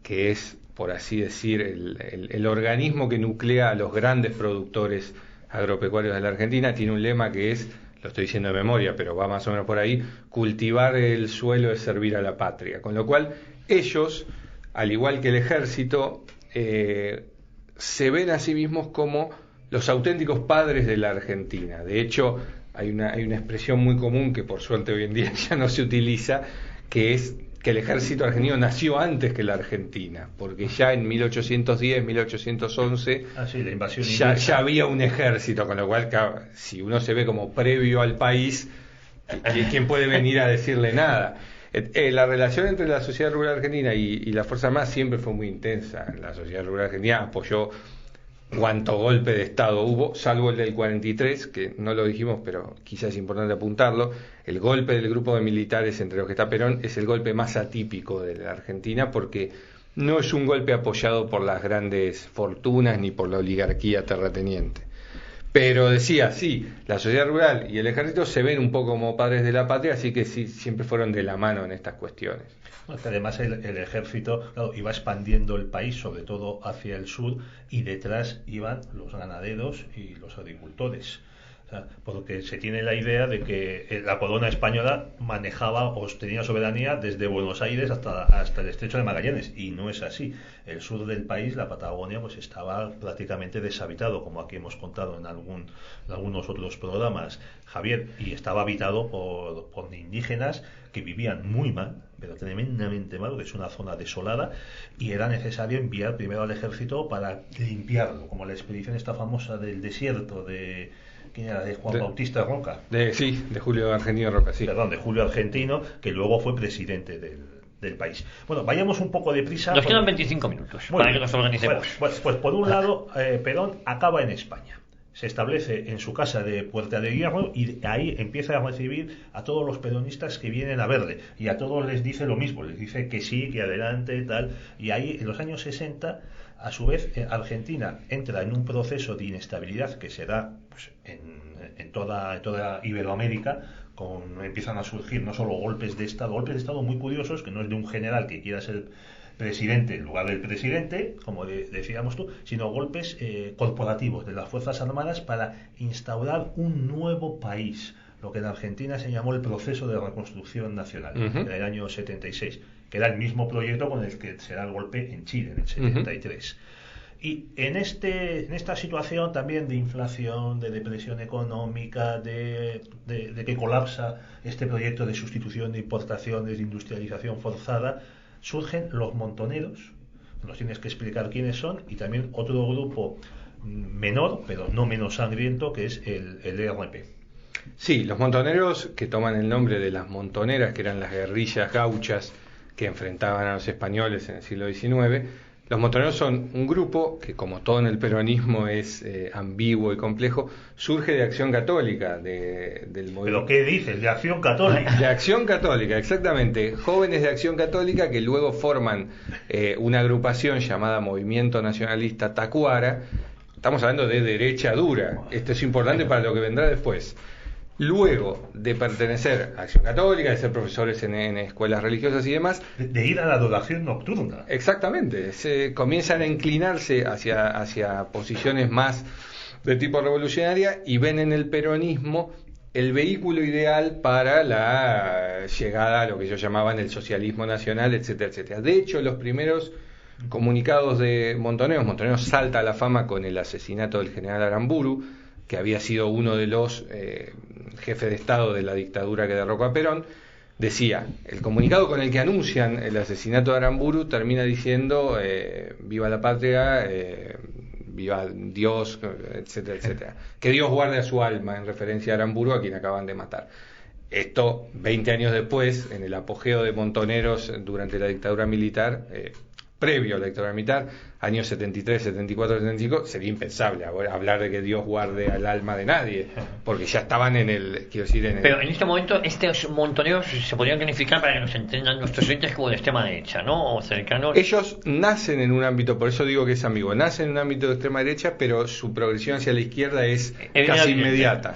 que es, por así decir, el organismo que nuclea a los grandes productores agropecuarios de la Argentina, tiene un lema que es, lo estoy diciendo de memoria, pero va más o menos por ahí: cultivar el suelo es servir a la patria. Con lo cual, ellos, al igual que el ejército, se ven a sí mismos como los auténticos padres de la Argentina. De hecho, hay una expresión muy común que por suerte hoy en día ya no se utiliza, que es que el ejército argentino nació antes que la Argentina, porque ya en 1810, 1811 la invasión ya había un ejército, con lo cual, si uno se ve como previo al país, ¿quién puede venir a decirle nada? La relación entre la sociedad rural argentina y la Fuerza Armada siempre fue muy intensa. La sociedad rural argentina apoyó cuanto golpe de Estado hubo, salvo el del 43, que no lo dijimos, pero quizás es importante apuntarlo. El golpe del grupo de militares, entre los que está Perón, es el golpe más atípico de la Argentina, porque no es un golpe apoyado por las grandes fortunas ni por la oligarquía terrateniente. Pero decía, sí, la sociedad rural y el ejército se ven un poco como padres de la patria, así que sí, siempre fueron de la mano en estas cuestiones. Bueno, que además el ejército, claro, iba expandiendo el país, sobre todo hacia el sur, y detrás iban los ganaderos y los agricultores. O sea, porque se tiene la idea de que la corona española manejaba o tenía soberanía desde Buenos Aires hasta el estrecho de Magallanes, y no es así. El sur del país, la Patagonia, pues estaba prácticamente deshabitado, como aquí hemos contado en algunos otros programas, Javier, y estaba habitado por indígenas que vivían muy mal, pero tremendamente mal, porque es una zona desolada, y era necesario enviar primero al ejército para limpiarlo, como la expedición esta famosa del desierto de... ¿Quién era? De Juan Bautista Roca. De Julio Argentino Roca, sí. Perdón, de Julio Argentino, que luego fue presidente del país. Bueno, vayamos un poco deprisa. Nos quedan 25 minutos para que nos organicemos. Pues por un lado, Perón acaba en España. Se establece en su casa de Puerta de Hierro y ahí empieza a recibir a todos los peronistas que vienen a verle. Y a todos les dice lo mismo, les dice que sí, que adelante, tal. Y ahí, en los años 60... A su vez, Argentina entra en un proceso de inestabilidad que se da pues, en toda Iberoamérica. Empiezan a surgir no solo golpes de Estado muy curiosos, que no es de un general que quiera ser presidente en lugar del presidente, como decíamos tú, sino golpes corporativos de las Fuerzas Armadas para instaurar un nuevo país, lo que en Argentina se llamó el proceso de reconstrucción nacional, en el año 76, que era el mismo proyecto con el que se da el golpe en Chile en el 73. Y en esta situación también de inflación, de depresión económica, de que colapsa este proyecto de sustitución de importaciones, de industrialización forzada, surgen los montoneros. Nos tienes que explicar quiénes son, y también otro grupo menor, pero no menos sangriento, que es el ERP. Sí, los montoneros, que toman el nombre de las montoneras, que eran las guerrillas gauchas que enfrentaban a los españoles en el siglo XIX. Los montoneros son un grupo que, como todo en el peronismo es ambiguo y complejo, surge de Acción Católica, del movimiento. ¿Pero qué dices? ¿De Acción Católica? De Acción Católica, exactamente. Jóvenes de Acción Católica que luego forman una agrupación llamada Movimiento Nacionalista Tacuara. Estamos hablando de derecha dura. Esto es importante para lo que vendrá después. Luego de pertenecer a Acción Católica, de ser profesores en escuelas religiosas y demás, de ir a la adoración nocturna. Exactamente, se comienzan a inclinarse hacia posiciones más de tipo revolucionaria y ven en el peronismo el vehículo ideal para la llegada a lo que ellos llamaban el socialismo nacional, etcétera, etcétera. De hecho, los primeros comunicados de Montoneros salta a la fama con el asesinato del general Aramburu, que había sido uno de los jefes de Estado de la dictadura que derrocó a Perón. Decía, el comunicado con el que anuncian el asesinato de Aramburu termina diciendo viva la patria, viva Dios, etcétera, etcétera. Que Dios guarde a su alma, en referencia a Aramburu, a quien acaban de matar. Esto, 20 años después, en el apogeo de Montoneros durante la dictadura militar, previo a la dictadura militar, años 73, 74, 75, sería impensable ahora hablar de que Dios guarde al alma de nadie, porque ya estaban Pero en este momento, estos montoneros se podrían calificar, para que nos entiendan nuestros oyentes, como de extrema derecha, ¿no? O cercanos. Ellos nacen en un ámbito, por eso digo que es ambiguo, nacen en un ámbito de extrema derecha, pero su progresión hacia la izquierda es casi inmediata.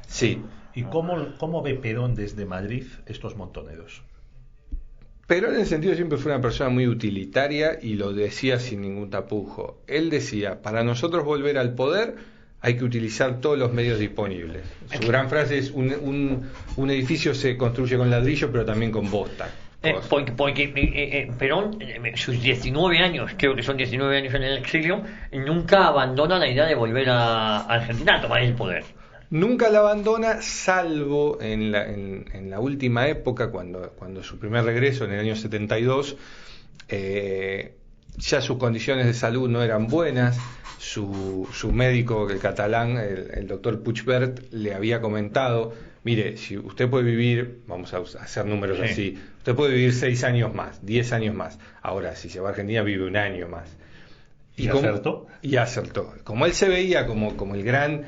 Sí. ¿Y cómo ve Perón desde Madrid estos montoneros? Perón en el sentido siempre fue una persona muy utilitaria y lo decía sin ningún tapujo. Él decía, para nosotros volver al poder hay que utilizar todos los medios disponibles. Su gran frase es, un edificio se construye con ladrillo pero también con bosta. Porque Perón, sus 19 años, creo que son 19 años en el exilio, nunca abandona la idea de volver a Argentina a tomar el poder. Nunca la abandona, salvo en la última época, cuando su primer regreso, en el año 72, ya sus condiciones de salud no eran buenas. Su médico, el catalán, el doctor Puigvert, le había comentado, mire, si usted puede vivir, vamos a hacer números así, usted puede vivir 6 años más, 10 años más. Ahora, si se va a Argentina, vive 1 año más. ¿Y acertó? Y acertó. Como él se veía como el gran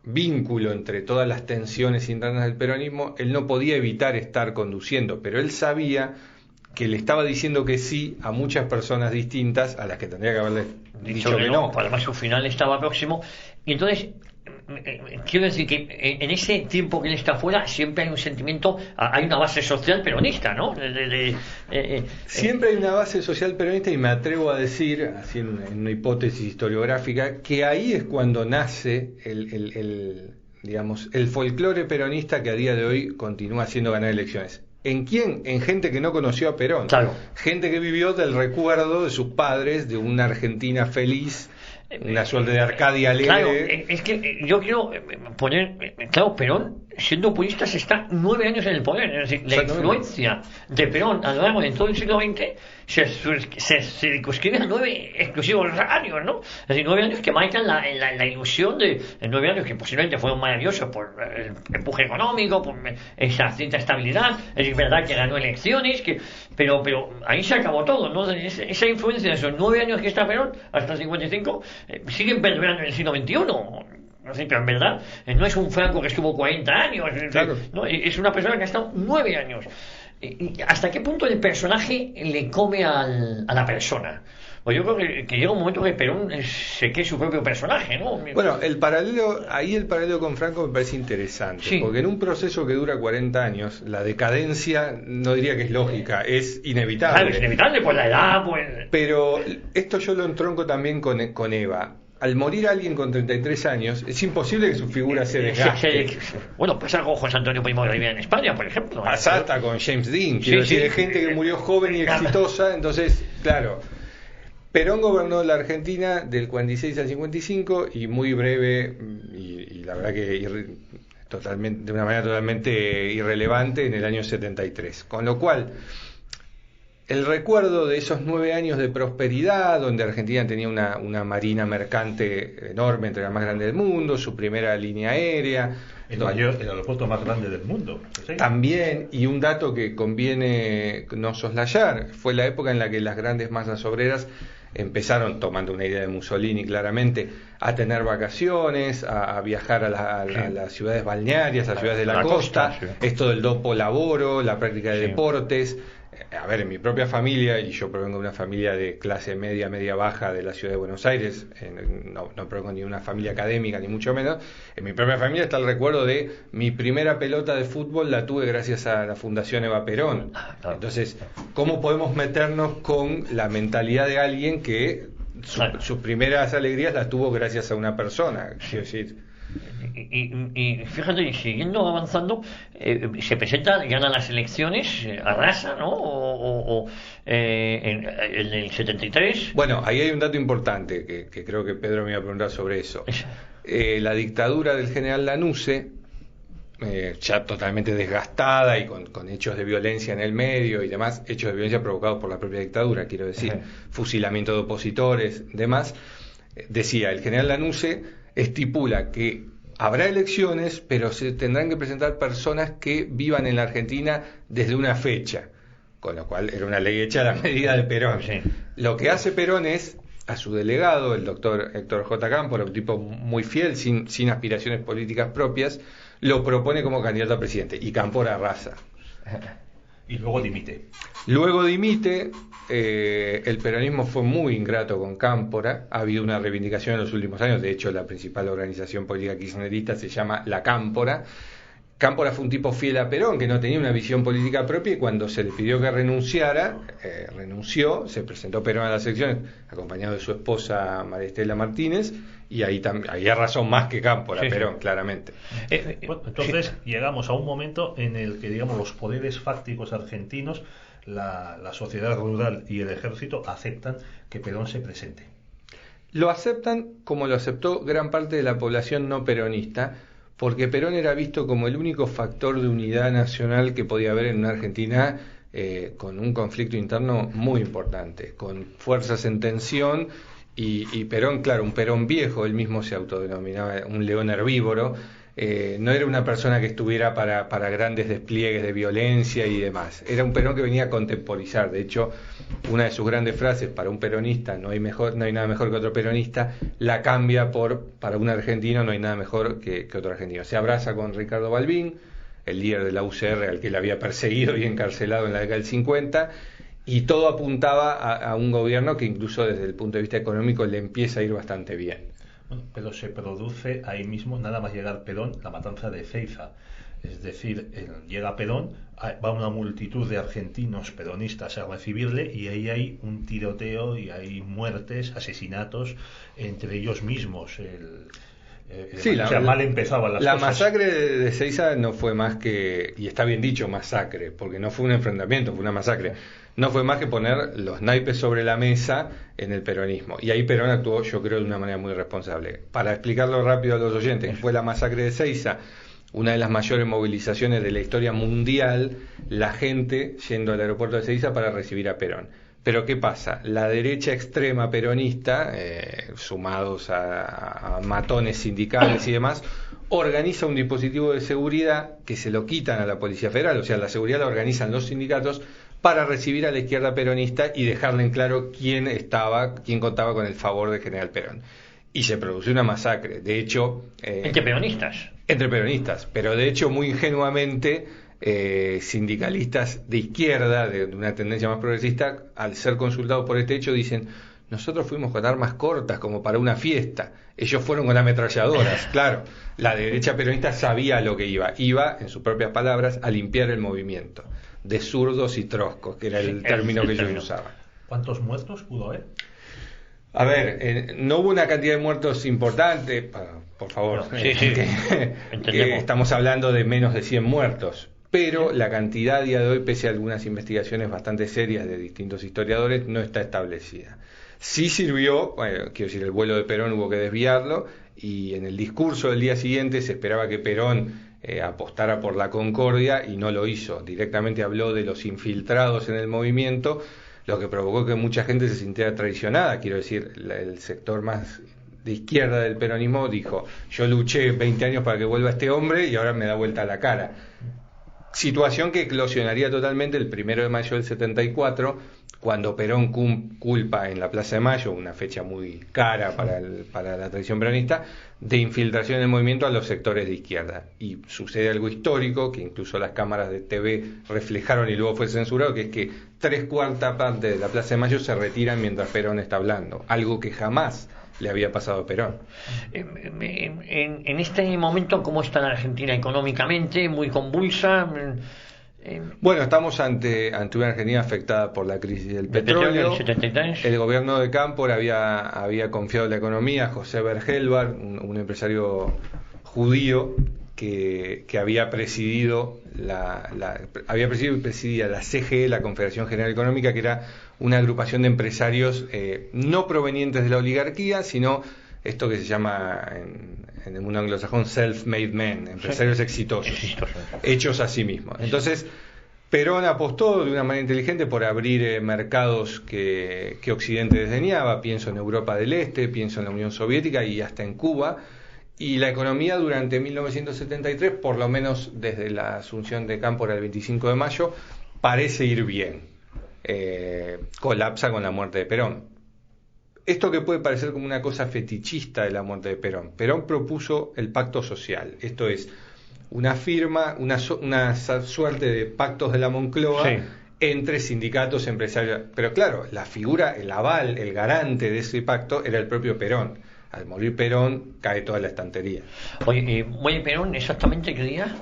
vínculo entre todas las tensiones internas del peronismo, él no podía evitar estar conduciendo, pero él sabía que le estaba diciendo que sí a muchas personas distintas a las que tendría que haberle dicho que no. Además, su final estaba próximo. Y entonces, quiero decir que en ese tiempo que él está fuera siempre hay un sentimiento, hay una base social peronista, ¿no? Siempre hay una base social peronista, y me atrevo a decir, así en una hipótesis historiográfica, que ahí es cuando nace el folclore peronista que a día de hoy continúa haciendo ganar elecciones. ¿En quién? En gente que no conoció a Perón. Claro. Gente que vivió del recuerdo de sus padres, de una Argentina feliz, una suerte de Arcadia alegre. Claro, es que yo quiero poner, claro, Perón, siendo purista, se está 9 años en el poder. Es decir, la influencia de Perón a lo largo de todo el siglo XX se circunscribe a 9 exclusivos años, ¿no? Es decir, 9 años que marcan la ilusión de 9 años que posiblemente fueron maravillosos por el empuje económico, por esa cierta estabilidad. Es verdad que ganó elecciones, pero ahí se acabó todo, ¿no? Esa influencia de esos 9 años que está Perón, hasta el 55, siguen perdurando en el siglo XXI. No sé, pero en verdad no es un Franco que estuvo 40 años, claro. ¿no? Es una persona que ha estado 9 años. ¿Hasta qué punto el personaje le come a la persona? Pues yo creo que llega un momento que Perón se cree su propio personaje, ¿no? Bueno, el paralelo con Franco me parece interesante, sí. Porque en un proceso que dura 40 años, la decadencia no diría que es lógica, es inevitable. Claro, es inevitable por la edad, pues. Pero esto yo lo entronco también con Eva. Al morir alguien con 33 años, es imposible que su figura se desgaste. Bueno, pasa con José Antonio Primo de Rivera en España, por ejemplo. Pasa hasta con James Dean, quiero decir, de gente que murió joven y exitosa, entonces, claro. Perón gobernó la Argentina del 46 al 55 y muy breve, y la verdad que de una manera totalmente irrelevante, en el año 73. Con lo cual, el recuerdo de esos 9 años de prosperidad, donde Argentina tenía una marina mercante enorme, entre las más grandes del mundo, su primera línea aérea, el aeropuerto más grande del mundo. ¿Sí? También, y un dato que conviene no soslayar, fue la época en la que las grandes masas obreras empezaron, tomando una idea de Mussolini claramente, a tener vacaciones, a viajar a las ciudades balnearias, a las ciudades de la costa, esto del dopo laboro, la práctica de deportes. A ver, en mi propia familia, y yo provengo de una familia de clase media, media-baja de la ciudad de Buenos Aires, no provengo ni de una familia académica, ni mucho menos, en mi propia familia está el recuerdo de mi primera pelota de fútbol la tuve gracias a la Fundación Eva Perón. Entonces, ¿cómo podemos meternos con la mentalidad de alguien que sus primeras alegrías las tuvo gracias a una persona? Quiero decir... Y fíjate, siguiendo avanzando, se presenta, gana las elecciones, arrasa, ¿no? En el 73. Bueno, ahí hay un dato importante que creo que Pedro me iba a preguntar sobre eso. La dictadura del general Lanusse, ya totalmente desgastada y con hechos de violencia en el medio y demás, hechos de violencia provocados por la propia dictadura, quiero decir, fusilamiento de opositores, demás, decía, el general Lanusse estipula que habrá elecciones, pero se tendrán que presentar personas que vivan en la Argentina desde una fecha, con lo cual era una ley hecha a la medida de Perón. Sí. Lo que hace Perón es, a su delegado, el doctor Héctor J. Cámpora, un tipo muy fiel, sin aspiraciones políticas propias, lo propone como candidato a presidente, y Cámpora arrasa. Y luego dimite. Luego dimite, el peronismo fue muy ingrato con Cámpora, ha habido una reivindicación en los últimos años, de hecho la principal organización política kirchnerista se llama La Cámpora. Cámpora fue un tipo fiel a Perón, que no tenía una visión política propia, y cuando se le pidió que renunciara, renunció, se presentó Perón a las elecciones, acompañado de su esposa María Estela Martínez, y ahí arrasó más que Cámpora, Sí, Perón, sí. claramente. Bueno, entonces llegamos a un momento en el que, digamos, los poderes fácticos argentinos, la sociedad rural y el ejército aceptan que Perón se presente. Lo aceptan como lo aceptó gran parte de la población no peronista, porque Perón era visto como el único factor de unidad nacional que podía haber en una Argentina con un conflicto interno muy importante, con fuerzas en tensión, y Perón, claro, un Perón viejo, él mismo se autodenominaba un león herbívoro, no era una persona que estuviera para grandes despliegues de violencia y demás, era un Perón que venía a contemporizar. De hecho, una de sus grandes frases, para un peronista no hay nada mejor que otro peronista, la cambia por, para un argentino no hay nada mejor que otro argentino. Se abraza con Ricardo Balbín, el líder de la UCR al que él había perseguido y encarcelado en la década del 50, y todo apuntaba a un gobierno que incluso desde el punto de vista económico le empieza a ir bastante bien. Bueno, pero se produce ahí mismo, nada más llegar Perón, la matanza de Ezeiza. Es decir, llega Perón, va una multitud de argentinos peronistas a recibirle, y ahí hay un tiroteo y hay muertes, asesinatos entre ellos mismos. Sí, mal empezaban las la cosas. masacre de Ezeiza no fue más que, y está bien dicho masacre, porque no fue un enfrentamiento, fue una masacre. No fue más que poner los naipes sobre la mesa en el peronismo. Y ahí Perón actuó, yo creo, de una manera muy responsable. Para explicarlo rápido a los oyentes, fue la masacre de Ezeiza, una de las mayores movilizaciones de la historia mundial, la gente yendo al aeropuerto de Ezeiza para recibir a Perón. Pero ¿qué pasa? La derecha extrema peronista, sumados a matones sindicales y demás, organiza un dispositivo de seguridad que se lo quitan a la Policía Federal, o sea, la seguridad la organizan los sindicatos para recibir a la izquierda peronista y dejarle en claro quién contaba con el favor de General Perón. Y se produce una masacre, de hecho... ¿Entre peronistas? Entre peronistas, pero de hecho muy ingenuamente sindicalistas de izquierda, de una tendencia más progresista, al ser consultados por este hecho dicen: nosotros fuimos con armas cortas como para una fiesta, ellos fueron con ametralladoras. Claro, la derecha peronista sabía lo que iba, en sus propias palabras, a limpiar el movimiento de zurdos y troscos, que era el término que ellos usaban. ¿Cuántos muertos pudo haber? A ver, no hubo una cantidad de muertos importante, por favor, No, sí. que estamos hablando de menos de 100 muertos, pero la cantidad a día de hoy, pese a algunas investigaciones bastante serias de distintos historiadores, no está establecida. Sí sirvió, quiero decir, el vuelo de Perón hubo que desviarlo, y en el discurso del día siguiente se esperaba que Perón apostara por la concordia, y no lo hizo. Directamente habló de los infiltrados en el movimiento, lo que provocó que mucha gente se sintiera traicionada. Quiero decir, el sector más de izquierda del peronismo dijo: yo luché 20 años para que vuelva este hombre y ahora me da vuelta la cara. Situación que eclosionaría totalmente el 1 de mayo del 74, cuando Perón culpa en la Plaza de Mayo, una fecha muy cara para la tradición peronista, de infiltración en el movimiento a los sectores de izquierda. Y sucede algo histórico, que incluso las cámaras de TV reflejaron y luego fue censurado, que es que 3/4 parte de la Plaza de Mayo se retiran mientras Perón está hablando, algo que jamás le había pasado a Perón. En este momento, ¿cómo está la Argentina económicamente? ¿Muy convulsa? Bueno, estamos ante una Argentina afectada por la crisis del petróleo. El 73. El gobierno de Cámpora había confiado en la economía. José Bergelbar, un empresario judío que había presidido y presidía la CGE, la Confederación General Económica, que era una agrupación de empresarios no provenientes de la oligarquía, sino esto que se llama en el mundo anglosajón self-made men, empresarios exitosos, hechos a sí mismos. Entonces, Perón apostó de una manera inteligente por abrir mercados que Occidente desdeñaba. Pienso en Europa del Este, pienso en la Unión Soviética y hasta en Cuba. Y la economía durante 1973, por lo menos desde la asunción de Cámpora el 25 de mayo, parece ir bien. colapsa con la muerte de Perón. Esto que puede parecer como una cosa fetichista de la muerte de Perón. Perón propuso el pacto social. Esto es una firma, una suerte de pactos de la Moncloa entre sindicatos, empresarios. Pero claro, la figura, el aval, el garante de ese pacto era el propio Perón. Al morir Perón, cae toda la estantería. Oye, ¿muere Perón exactamente qué día?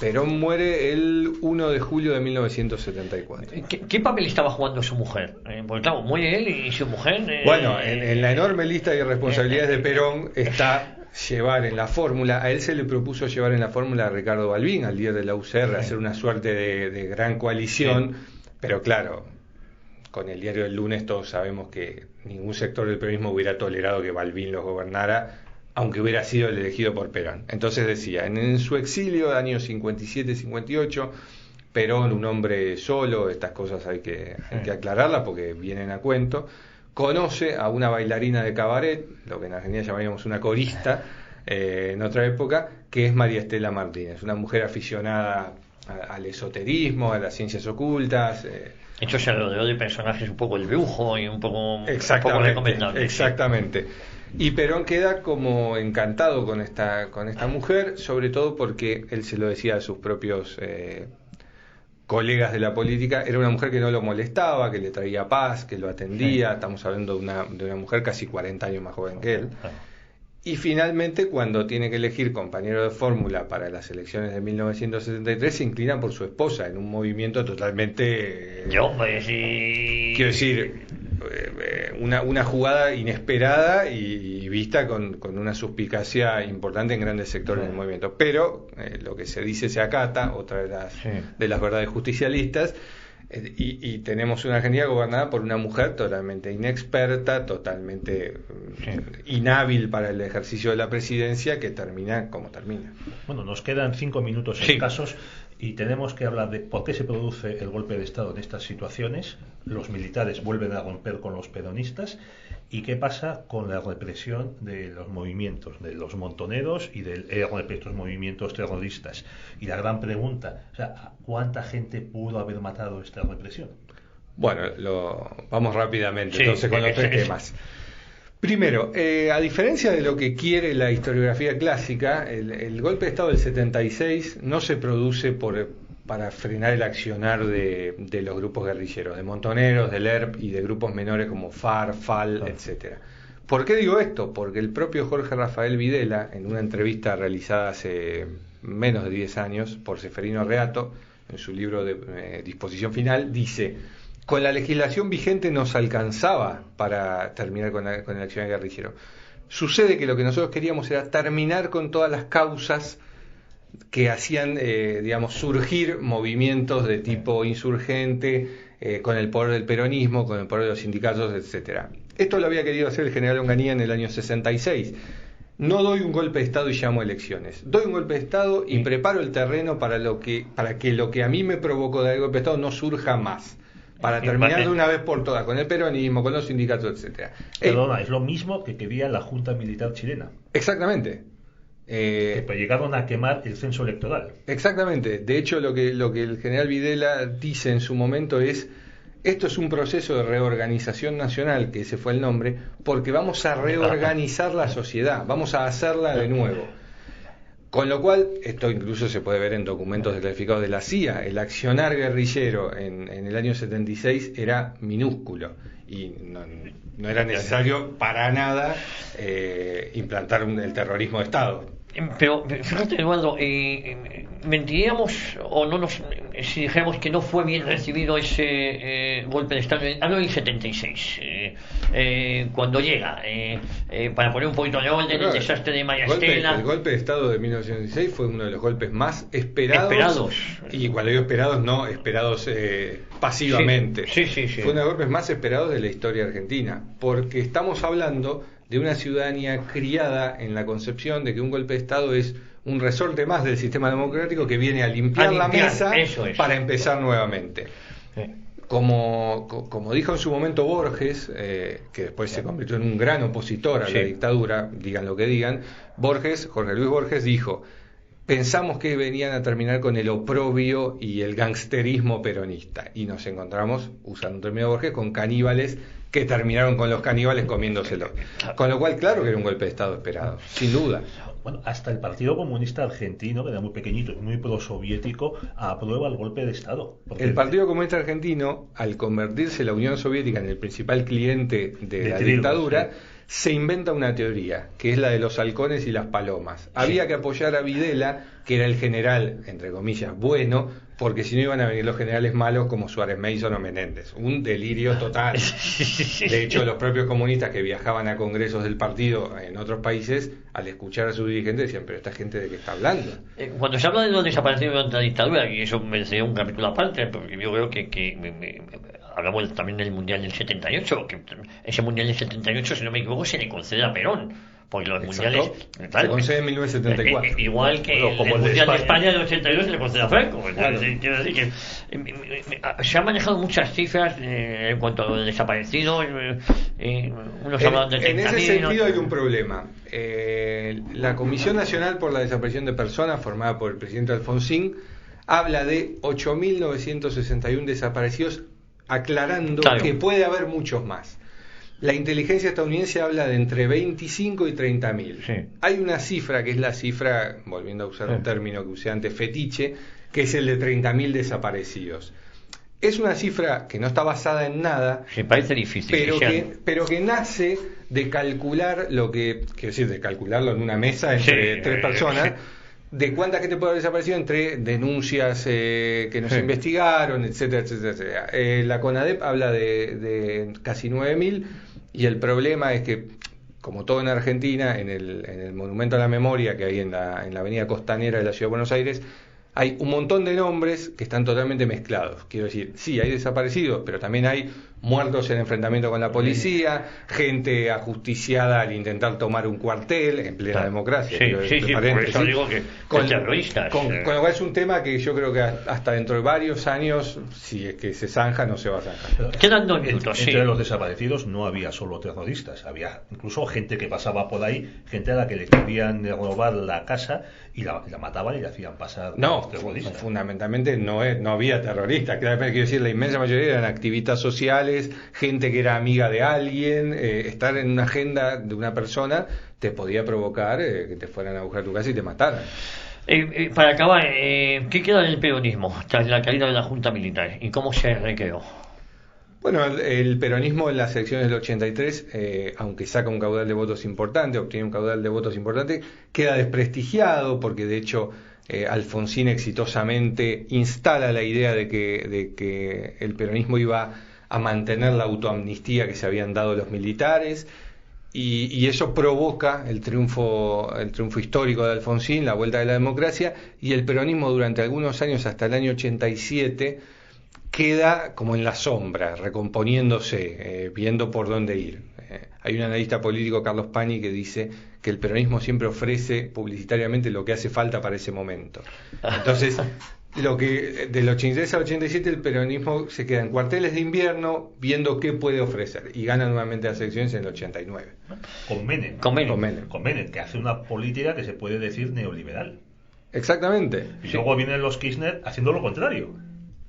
Perón muere el 1 de julio de 1974. ¿Qué papel estaba jugando su mujer? Porque claro, muere él y su mujer... Bueno, en la enorme lista de irresponsabilidades de Perón está llevar en la fórmula, a él se le propuso llevar en la fórmula a Ricardo Balbín, al líder de la UCR, hacer una suerte de gran coalición, pero claro, con el diario del lunes todos sabemos que ningún sector del peronismo hubiera tolerado que Balbín los gobernara, aunque hubiera sido el elegido por Perón. Entonces decía, en su exilio, años 57-58, Perón, un hombre solo, estas cosas hay que aclararlas porque vienen a cuento, conoce a una bailarina de cabaret, lo que en Argentina llamaríamos una corista, en otra época, que es María Estela Martínez, una mujer aficionada al esoterismo, a las ciencias ocultas. Esto se rodeó de personajes un poco el brujo y un poco recomendable. Exactamente. Y Perón queda como encantado con esta mujer, sobre todo porque él se lo decía a sus propios colegas de la política, era una mujer que no lo molestaba, que le traía paz, que lo atendía. Estamos hablando de una mujer casi 40 años más joven que él. Y finalmente, cuando tiene que elegir compañero de fórmula para las elecciones de 1973, se inclina por su esposa en un movimiento totalmente... Quiero decir, una jugada inesperada y vista con una suspicacia importante en grandes sectores del movimiento. Pero lo que se dice se acata, otra de las verdades justicialistas, y tenemos una Argentina gobernada por una mujer totalmente inexperta, totalmente inhábil para el ejercicio de la presidencia, que termina como termina. Bueno, nos quedan 5 minutos escasos y tenemos que hablar de por qué se produce el golpe de Estado en estas situaciones. Los militares vuelven a romper con los peronistas y qué pasa con la represión de los movimientos, de los montoneros y del ERP, estos movimientos terroristas. Y la gran pregunta, o sea, ¿cuánta gente pudo haber matado esta represión? Bueno, vamos rápidamente entonces con los tres temas. Primero, a diferencia de lo que quiere la historiografía clásica, el golpe de Estado del 76 no se produce para frenar el accionar de los grupos guerrilleros, de montoneros, del ERP y de grupos menores como FARC, FAL, etcétera. ¿Por qué digo esto? Porque el propio Jorge Rafael Videla, en una entrevista realizada hace menos de 10 años por Seferino Reato, en su libro de Disposición Final, dice: con la legislación vigente nos alcanzaba para terminar con el accionar guerrillero. Sucede que lo que nosotros queríamos era terminar con todas las causas que hacían, surgir movimientos de tipo insurgente, con el poder del peronismo, con el poder de los sindicatos, etcétera. Esto lo había querido hacer el general Onganía en el año 66. No doy un golpe de Estado y llamo a elecciones. Doy un golpe de Estado y preparo el terreno para que lo que a mí me provocó dar el golpe de Estado no surja más. Para terminar de una vez por todas con el peronismo, con los sindicatos, etcétera. Perdona, es lo mismo que quería la Junta Militar chilena. Exactamente. Que llegaron a quemar el censo electoral. Exactamente. De hecho, lo que el general Videla dice en su momento es: esto es un proceso de reorganización nacional, que ese fue el nombre, porque vamos a reorganizar la sociedad, vamos a hacerla de nuevo. Con lo cual, esto incluso se puede ver en documentos declasificados de la CIA, el accionar guerrillero en el año 76 era minúsculo y no era necesario para nada implantar el terrorismo de Estado. Pero fíjate, Eduardo, mentiríamos o no si dijéramos que no fue bien recibido ese golpe de Estado en el 76, cuando llega, para poner un poquito de orden, el desastre de María Estela. El golpe de Estado de 1916 fue uno de los golpes más esperados. Y cuando digo esperados, no esperados pasivamente. Sí. Fue uno de los golpes más esperados de la historia argentina, porque estamos hablando de una ciudadanía criada en la concepción de que un golpe de Estado es un resorte más del sistema democrático que viene a limpiar la mesa para empezar nuevamente. Como dijo en su momento Borges, que después se convirtió en un gran opositor a la dictadura, digan lo que digan, Jorge Luis Borges dijo: pensamos que venían a terminar con el oprobio y el gangsterismo peronista, y nos encontramos, usando un término de Borges, con caníbales que terminaron con los caníbales comiéndoselos. Con lo cual, claro que era un golpe de Estado esperado, sin duda. Bueno, hasta el Partido Comunista Argentino, que era muy pequeñito y muy prosoviético, aprueba el golpe de Estado. El Partido Comunista Argentino, al convertirse la Unión Soviética en el principal cliente de la dictadura, se inventa una teoría, que es la de los halcones y las palomas. Había que apoyar a Videla, que era el general, entre comillas, bueno, porque si no iban a venir los generales malos como Suárez Mason o Menéndez. Un delirio total. De hecho, los propios comunistas que viajaban a congresos del partido en otros países, al escuchar a sus dirigentes decían, pero esta gente de qué está hablando. Cuando se habla de los desaparecidos durante la dictadura, y eso merecería un capítulo aparte, porque yo creo que hablamos también del Mundial del 78, que ese Mundial del 78, si no me equivoco, se le concede a Perón. Porque los mundiales se concede en 1974. Igual que el Mundial de España del 82 se le concede a Franco. Claro. Quiero decir que se han manejado muchas cifras en cuanto a los desaparecidos. Unos hablan de 30.000. En ese sentido hay un problema. La Comisión Nacional por la Desaparición de Personas, formada por el presidente Alfonsín, habla de 8.961 desaparecidos, aclarando que puede haber muchos más. La inteligencia estadounidense habla de entre 25 y 30.000. Sí. Hay una cifra que es la cifra, volviendo a usar un término que usé antes, fetiche, que es el de 30.000 desaparecidos. Es una cifra que no está basada en nada. Me parece difícil. Pero que nace de calcular de calcularlo en una mesa entre tres personas, de cuánta gente puede haber desaparecido entre denuncias que no se investigaron, etcétera, etcétera, etcétera. La CONADEP habla de casi 9.000. Y el problema es que, como todo en Argentina, en el Monumento a la Memoria que hay en la avenida costanera de la Ciudad de Buenos Aires, hay un montón de nombres que están totalmente mezclados. Quiero decir, sí, hay desaparecidos, pero también hay muertos en enfrentamiento con la policía, gente ajusticiada al intentar tomar un cuartel en plena democracia. Sí, por eso digo que con terroristas. Con lo cual es un tema que yo creo que hasta dentro de varios años, si es que se zanja, no se va a zanjar. Quedan 2 minutos, Entre los desaparecidos no había solo terroristas, había incluso gente que pasaba por ahí, gente a la que le querían robar la casa y la mataban y le hacían pasar terroristas. Fundamentalmente no había terroristas. Quiero decir, la inmensa mayoría eran activistas sociales, gente que era amiga de alguien. Estar en una agenda de una persona te podía provocar que te fueran a buscar tu casa y te mataran. Para acabar, ¿qué queda del peronismo tras la caída de la Junta Militar y cómo se recreó? Bueno, el peronismo en las elecciones del 83, aunque saca un caudal de votos importante, obtiene un caudal de votos importante, queda desprestigiado porque de hecho Alfonsín exitosamente instala la idea de que el peronismo iba a mantener la autoamnistía que se habían dado los militares, y eso provoca el triunfo histórico de Alfonsín, la vuelta de la democracia, y el peronismo durante algunos años, hasta el año 87, queda como en la sombra, recomponiéndose, viendo por dónde ir. Hay un analista político, Carlos Pani, que dice que el peronismo siempre ofrece publicitariamente lo que hace falta para ese momento. Entonces, del 83 al 87 el peronismo se queda en cuarteles de invierno viendo qué puede ofrecer, y gana nuevamente las elecciones en el 89. Con Menem, que hace una política que se puede decir neoliberal. Exactamente. Y luego vienen los Kirchner haciendo lo contrario.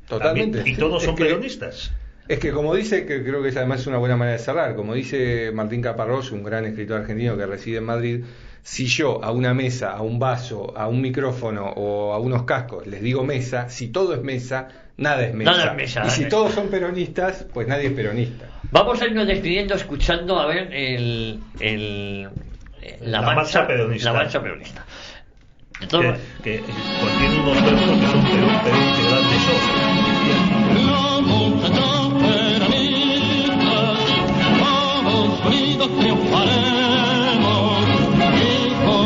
Totalmente. También, y todos son peronistas. Es que como dice, que creo que además es una buena manera de cerrar, como dice Martín Caparrós, un gran escritor argentino que reside en Madrid, si yo a una mesa, a un vaso, a un micrófono o a unos cascos les digo mesa, si todo es mesa, nada es mesa. Y si todos son peronistas, pues nadie es peronista. Vamos a irnos despidiendo escuchando a ver la marcha peronista. La marcha peronista. Que contiene unos versos que son Perón que grande sos.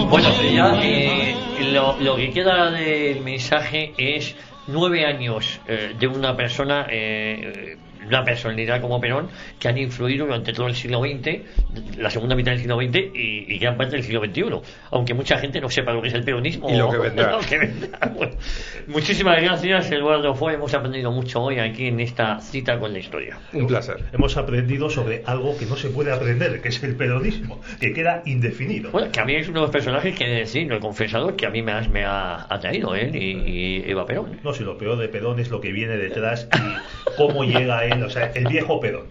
Bueno, ya lo que queda del mensaje es 9 años de una persona una personalidad como Perón, que han influido durante todo el siglo XX, la segunda mitad del siglo XX y gran parte del siglo XXI, aunque mucha gente no sepa lo que es el peronismo y lo que vendrá. Lo que vendrá. Bueno, muchísimas gracias, Eduardo Foy. Hemos aprendido mucho hoy aquí en esta cita con la historia. Un placer. Hemos aprendido sobre algo que no se puede aprender, que es el peronismo, que queda indefinido. Bueno, que a mí es uno de los personajes que, sí, el confesador, que a mí me ha atraído él y Eva Perón. No, si lo peor de Perón es lo que viene detrás y cómo llega él, o sea, el viejo Perón.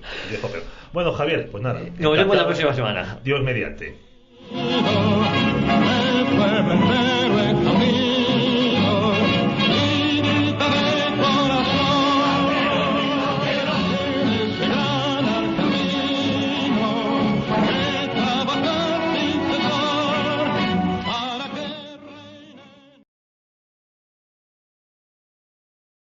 Bueno, Javier, pues nada. Nos vemos la próxima semana. Dios mediante.